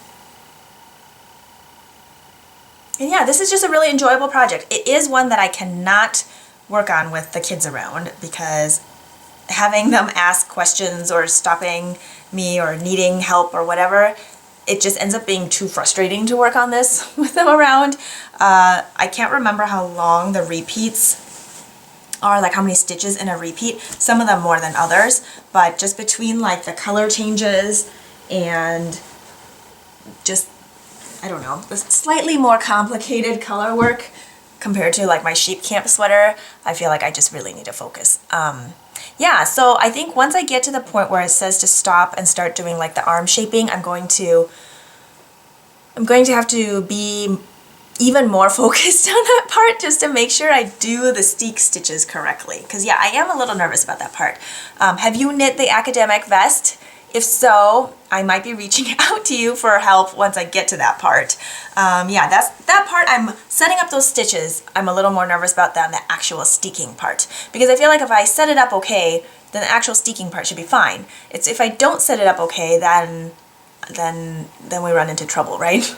And yeah, this is just a really enjoyable project. It is one that I cannot work on with the kids around because having them ask questions or stopping me or needing help or whatever, it just ends up being too frustrating to work on this with them around. I can't remember how long the repeats are, like how many stitches in a repeat, some of them more than others, but just between like the color changes and just, I don't know, the slightly more complicated color work compared to like my sheep camp sweater, I feel like I just really need to focus. Yeah, so I think once I get to the point where it says to stop and start doing like the arm shaping, I'm going to have to be even more focused on that part just to make sure I do the steek stitches correctly. Because yeah, I am a little nervous about that part. Have you knit the academic vest? If so, I might be reaching out to you for help once I get to that part. Yeah, that part, I'm setting up those stitches. I'm a little more nervous about than the actual steeking part. Because I feel like if I set it up okay, then the actual steeking part should be fine. It's if I don't set it up okay, then we run into trouble, right?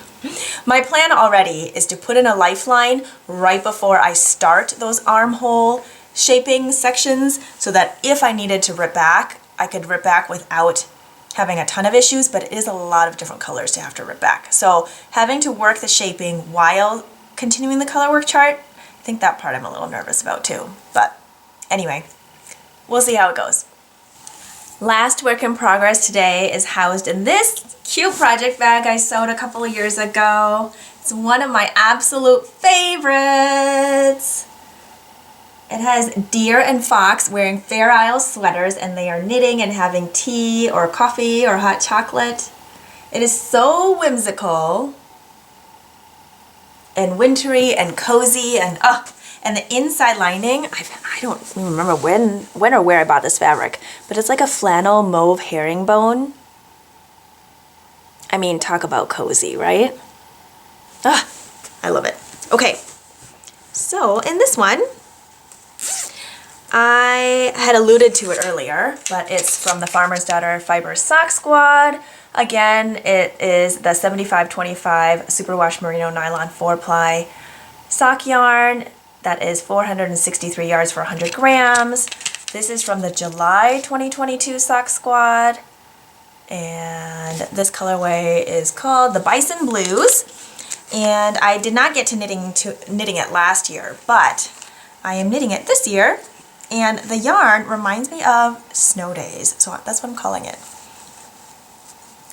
My plan already is to put in a lifeline right before I start those armhole shaping sections so that if I needed to rip back, I could rip back without having a ton of issues, but it is a lot of different colors to have to rip back. So having to work the shaping while continuing the color work chart, I think that part I'm a little nervous about too. But anyway, we'll see how it goes. Last work in progress today is housed in this cute project bag I sewed a couple of years ago. It's one of my absolute favorites. It has deer and fox wearing Fair Isle sweaters, and they are knitting and having tea or coffee or hot chocolate. It is so whimsical and wintry and cozy, and the inside lining, I don't even remember when or where I bought this fabric, but it's like a flannel mauve herringbone. I mean, talk about cozy, right? I love it. Okay, So in this one, I had alluded to it earlier, but it's from the Farmer's Daughter Fiber Sock Squad. Again, it is the 7525 Superwash Merino Nylon 4-ply sock yarn. That is 463 yards for 100 grams. This is from the July 2022 Sock Squad. And this colorway is called the Bison Blues. And I did not get to knitting it last year, but I am knitting it this year. And the yarn reminds me of snow days, so that's what I'm calling it.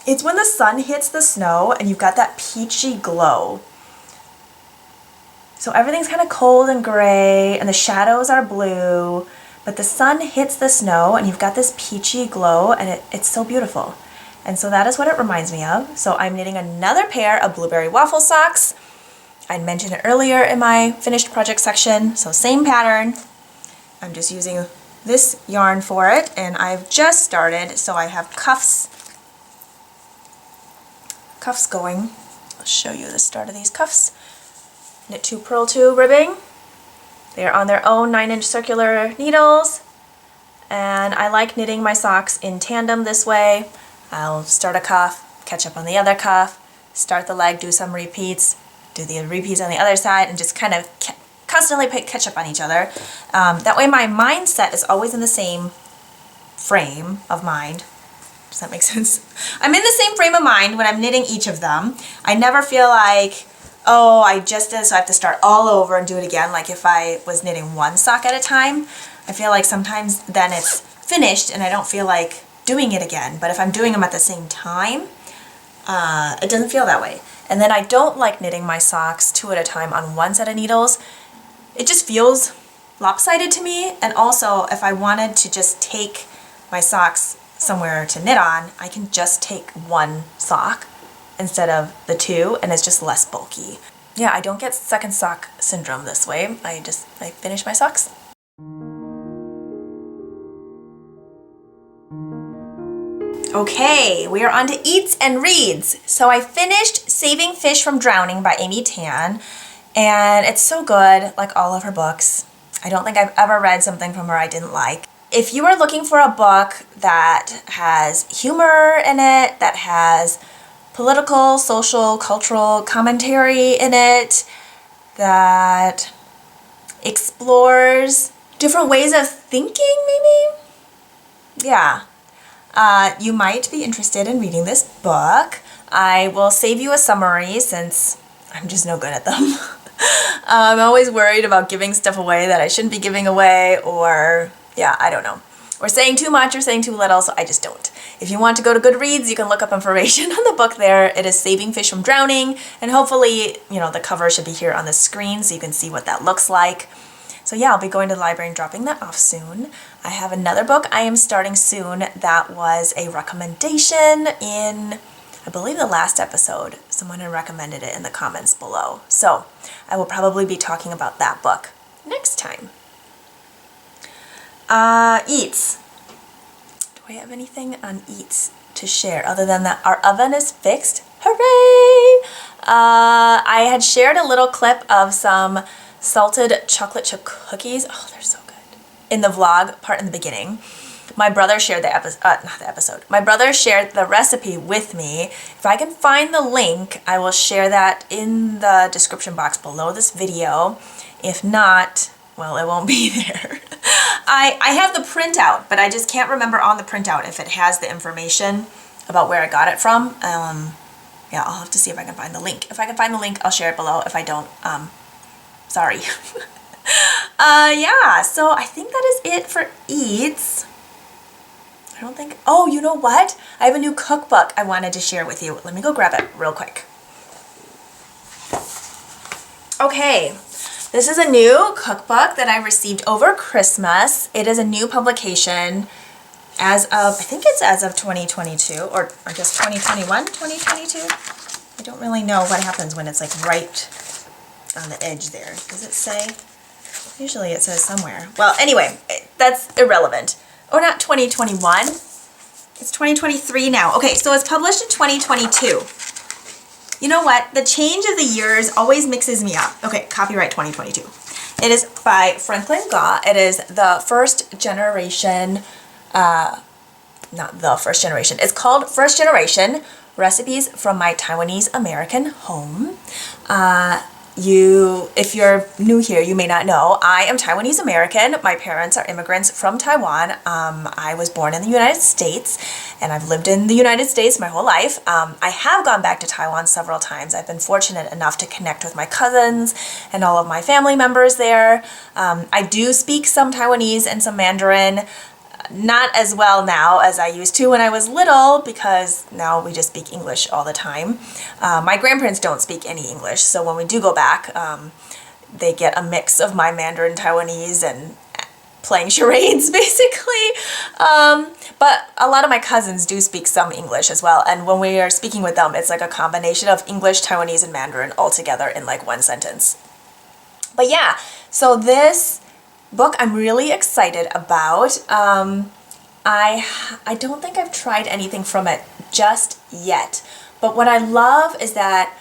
It's when the sun hits the snow and you've got that peachy glow. So everything's kind of cold and gray and the shadows are blue, but the sun hits the snow and you've got this peachy glow, and it's so beautiful. And so that is what it reminds me of. So I'm knitting another pair of blueberry waffle socks. I mentioned it earlier in my finished project section, so same pattern. I'm just using this yarn for it, and I've just started, so I have cuffs going. I'll show you the start of these cuffs. Knit 2, purl 2 ribbing. They're on their own 9-inch circular needles, and I like knitting my socks in tandem this way. I'll start a cuff, catch up on the other cuff, start the leg, do some repeats, do the repeats on the other side, and just kind of constantly catch up on each other. That way my mindset is always in the same frame of mind. Does that make sense? I'm in the same frame of mind when I'm knitting each of them. I never feel like, oh, I just did, so I have to start all over and do it again, like if I was knitting one sock at a time. I feel like sometimes then it's finished and I don't feel like doing it again. But if I'm doing them at the same time, it doesn't feel that way. And then I don't like knitting my socks 2 at a time on one set of needles. It just feels lopsided to me. And also, if I wanted to just take my socks somewhere to knit on, I can just take one sock instead of the 2, and it's just less bulky. Yeah, I don't get second sock syndrome this way. I finish my socks. Okay, we are on to Eats and Reads. So I finished Saving Fish from Drowning by Amy Tan, and it's so good, like all of her books. I don't think I've ever read something from her I didn't like. If you are looking for a book that has humor in it, that has political, social, cultural commentary in it, that explores different ways of thinking, maybe? Yeah. You might be interested in reading this book. I will save you a summary since I'm just no good at them. I'm always worried about giving stuff away that I shouldn't be giving away, or, yeah, I don't know. Or saying too much or saying too little, so I just don't. If you want to go to Goodreads, you can look up information on the book there. It is Saving Fish from Drowning, and hopefully, you know, the cover should be here on the screen so you can see what that looks like. So yeah, I'll be going to the library and dropping that off soon. I have another book I am starting soon that was a recommendation in, I believe, the last episode. Someone had recommended it in the comments below. So I will probably be talking about that book next time. Eats. Do I have anything on Eats to share other than that our oven is fixed? Hooray! I had shared a little clip of some salted chocolate chip cookies. Oh, they're so good. In the vlog part in the beginning. My brother shared My brother shared the recipe with me. If I can find the link, I will share that in the description box below this video. If not, well, it won't be there. I have the printout, but I just can't remember on the printout if it has the information about where I got it from. Yeah, I'll have to see if I can find the link. If I can find the link, I'll share it below. If I don't, sorry. Yeah, so I think that is it for Eats. I don't think, oh, you know what? I have a new cookbook I wanted to share with you. Let me go grab it real quick. Okay, this is a new cookbook that I received over Christmas. It is a new publication as of, I think it's as of 2022, or I guess 2021, 2022. I don't really know what happens when it's like right on the edge there. Does it say? Usually it says somewhere. Well, anyway, that's irrelevant. Or not 2021. It's 2023 now. Okay, so it's published in 2022. You know what? The change of the years always mixes me up. Okay, copyright 2022. It is by Franklin Ga. It is the first generation, not the first generation, it's called First Generation Recipes from My Taiwanese American Home. If you're new here, you may not know, I am Taiwanese American. My parents are immigrants from Taiwan. I was born in the United States, and I've lived in the United States my whole life. I have gone back to Taiwan several times. I've been fortunate enough to connect with my cousins and all of my family members there. I do speak some Taiwanese and some Mandarin. Not as well now as I used to when I was little, because now we just speak English all the time. My grandparents don't speak any English, so when we do go back, they get a mix of my Mandarin, Taiwanese, and playing charades, basically. But a lot of my cousins do speak some English as well, and when we are speaking with them, it's like a combination of English, Taiwanese, and Mandarin all together in like one sentence. But yeah, so this book I'm really excited about. I don't think I've tried anything from it just yet, but what I love is that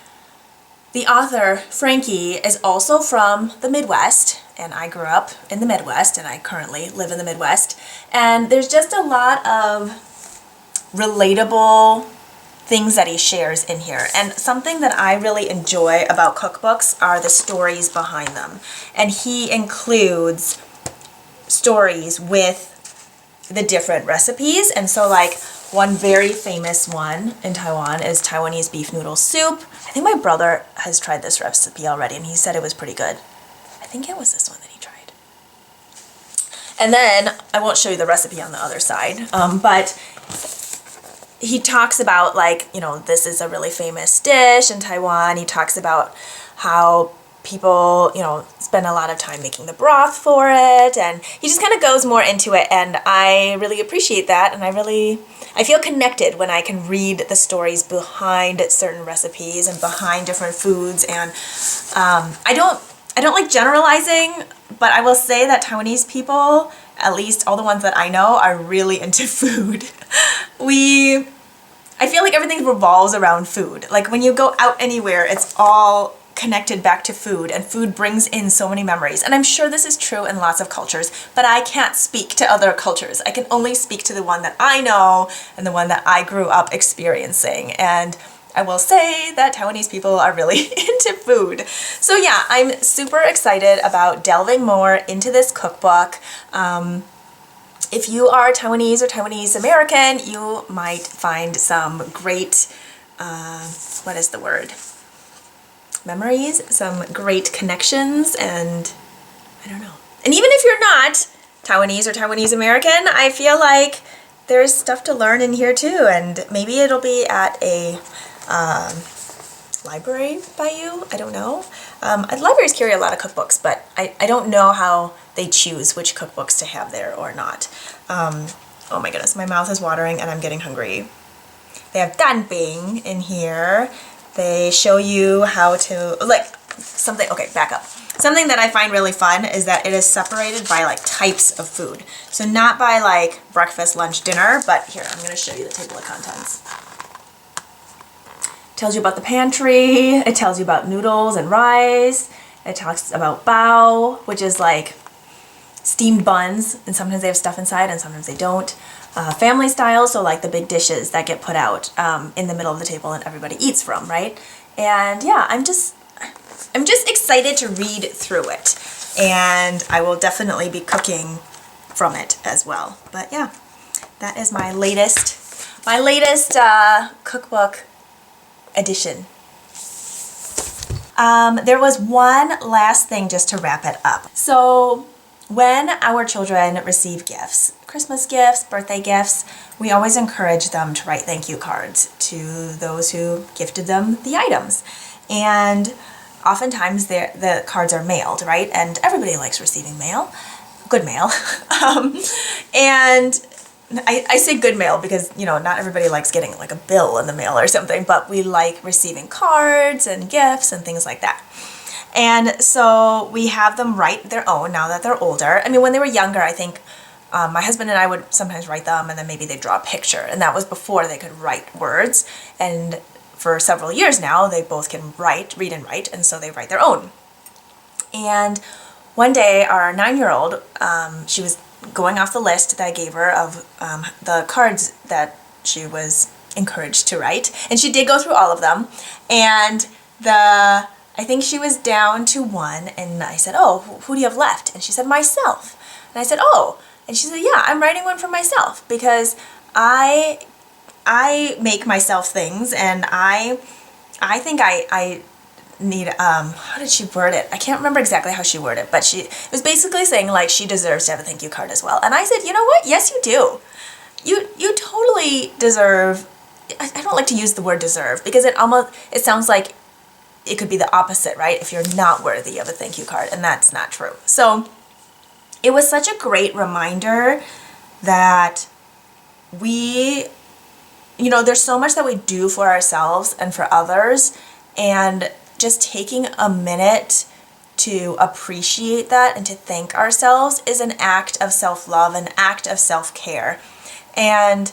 the author, Frankie, is also from the Midwest, and I grew up in the Midwest, and I currently live in the Midwest, and there's just a lot of relatable things that he shares in here. And something that I really enjoy about cookbooks are the stories behind them. And he includes stories with the different recipes. And so like one very famous one in Taiwan is Taiwanese beef noodle soup. I think my brother has tried this recipe already and he said it was pretty good. I think it was this one that he tried. And then, I won't show you the recipe on the other side, but he talks about like, you know, this is a really famous dish in Taiwan. He talks about how people, you know, spend a lot of time making the broth for it, and he just kind of goes more into it, and I really appreciate that, and I feel connected when I can read the stories behind certain recipes and behind different foods. And I don't like generalizing, but I will say that Taiwanese people, at least all the ones that I know, are really into food. I feel like everything revolves around food. Like when you go out anywhere, it's all connected back to food, and food brings in so many memories. And I'm sure this is true in lots of cultures, but I can't speak to other cultures. I can only speak to the one that I know and the one that I grew up experiencing. And I will say that Taiwanese people are really into food. So yeah, I'm super excited about delving more into this cookbook. If you are Taiwanese or Taiwanese American, you might find some great, what is the word? Memories, some great connections, and I don't know. And even if you're not Taiwanese or Taiwanese American, I feel like there's stuff to learn in here too, and maybe it'll be at a library by you, I don't know. Libraries carry a lot of cookbooks, but I don't know how they choose which cookbooks to have there or not. Oh my goodness, my mouth is watering and I'm getting hungry. They have danbing in here. They show you how to, like, something, okay, back up. Something that I find really fun is that it is separated by, like, types of food. So not by, like, breakfast, lunch, dinner, but here, I'm going to show you the table of contents. It tells you about the pantry. It tells you about noodles and rice. It talks about bao, which is, like, steamed buns, and sometimes they have stuff inside and sometimes they don't. Family style, so like the big dishes that get put out in the middle of the table and everybody eats from, right? And yeah, I'm just excited to read through it, and I will definitely be cooking from it as well. But yeah, that is my latest cookbook edition. There was one last thing just to wrap it up. So when our children receive gifts, Christmas gifts, birthday gifts, we always encourage them to write thank you cards to those who gifted them the items. And oftentimes the cards are mailed, right? And everybody likes receiving mail, good mail. And I say good mail because, you know, not everybody likes getting like a bill in the mail or something, but we like receiving cards and gifts and things like that. And so we have them write their own now that they're older. I mean, when they were younger, I think my husband and I would sometimes write them, and then maybe they'd draw a picture. And that was before they could write words. And for several years now, they both can read and write, and so they write their own. And one day our 9-year-old, she was going off the list that I gave her of the cards that she was encouraged to write, and she did go through all of them, and I think she was down to one, and I said, oh, who do you have left? And she said, myself. And I said, oh. And she said, yeah, I'm writing one for myself, because I make myself things, and I think I need, how did she word it? I can't remember exactly how she worded it, but it was basically saying like she deserves to have a thank you card as well. And I said, you know what? Yes, you do. You totally deserve. I don't like to use the word deserve, because it sounds like it could be the opposite, right? If you're not worthy of a thank you card, and that's not true. So it was such a great reminder that there's so much that we do for ourselves and for others, and just taking a minute to appreciate that and to thank ourselves is an act of self-love, an act of self-care. And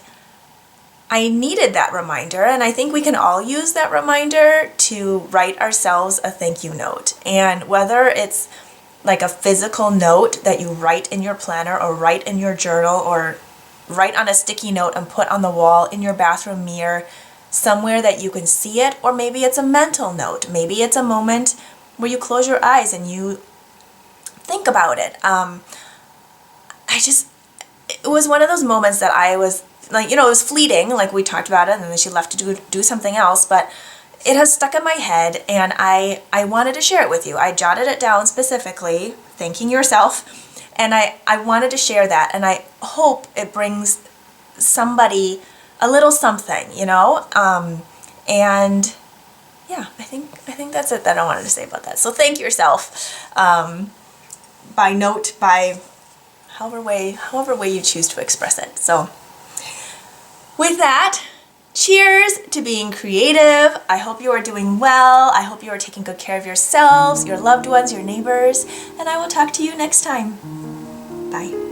I needed that reminder, and I think we can all use that reminder to write ourselves a thank you note. And whether it's like a physical note that you write in your planner or write in your journal or write on a sticky note and put on the wall in your bathroom mirror, somewhere that you can see it, or maybe it's a mental note. Maybe it's a moment where you close your eyes and you think about it. It was one of those moments that I was like, it was fleeting, like we talked about it, and then she left to do something else, but it has stuck in my head, and I wanted to share it with you. I jotted it down specifically, thanking yourself, and I wanted to share that, and I hope it brings somebody a little something, and yeah, I think that's it that I wanted to say about that. So thank yourself, by note, by however way you choose to express it. So with that, cheers to being creative. I hope you are doing well. I hope you are taking good care of yourselves, your loved ones, your neighbors, and I will talk to you next time. Bye.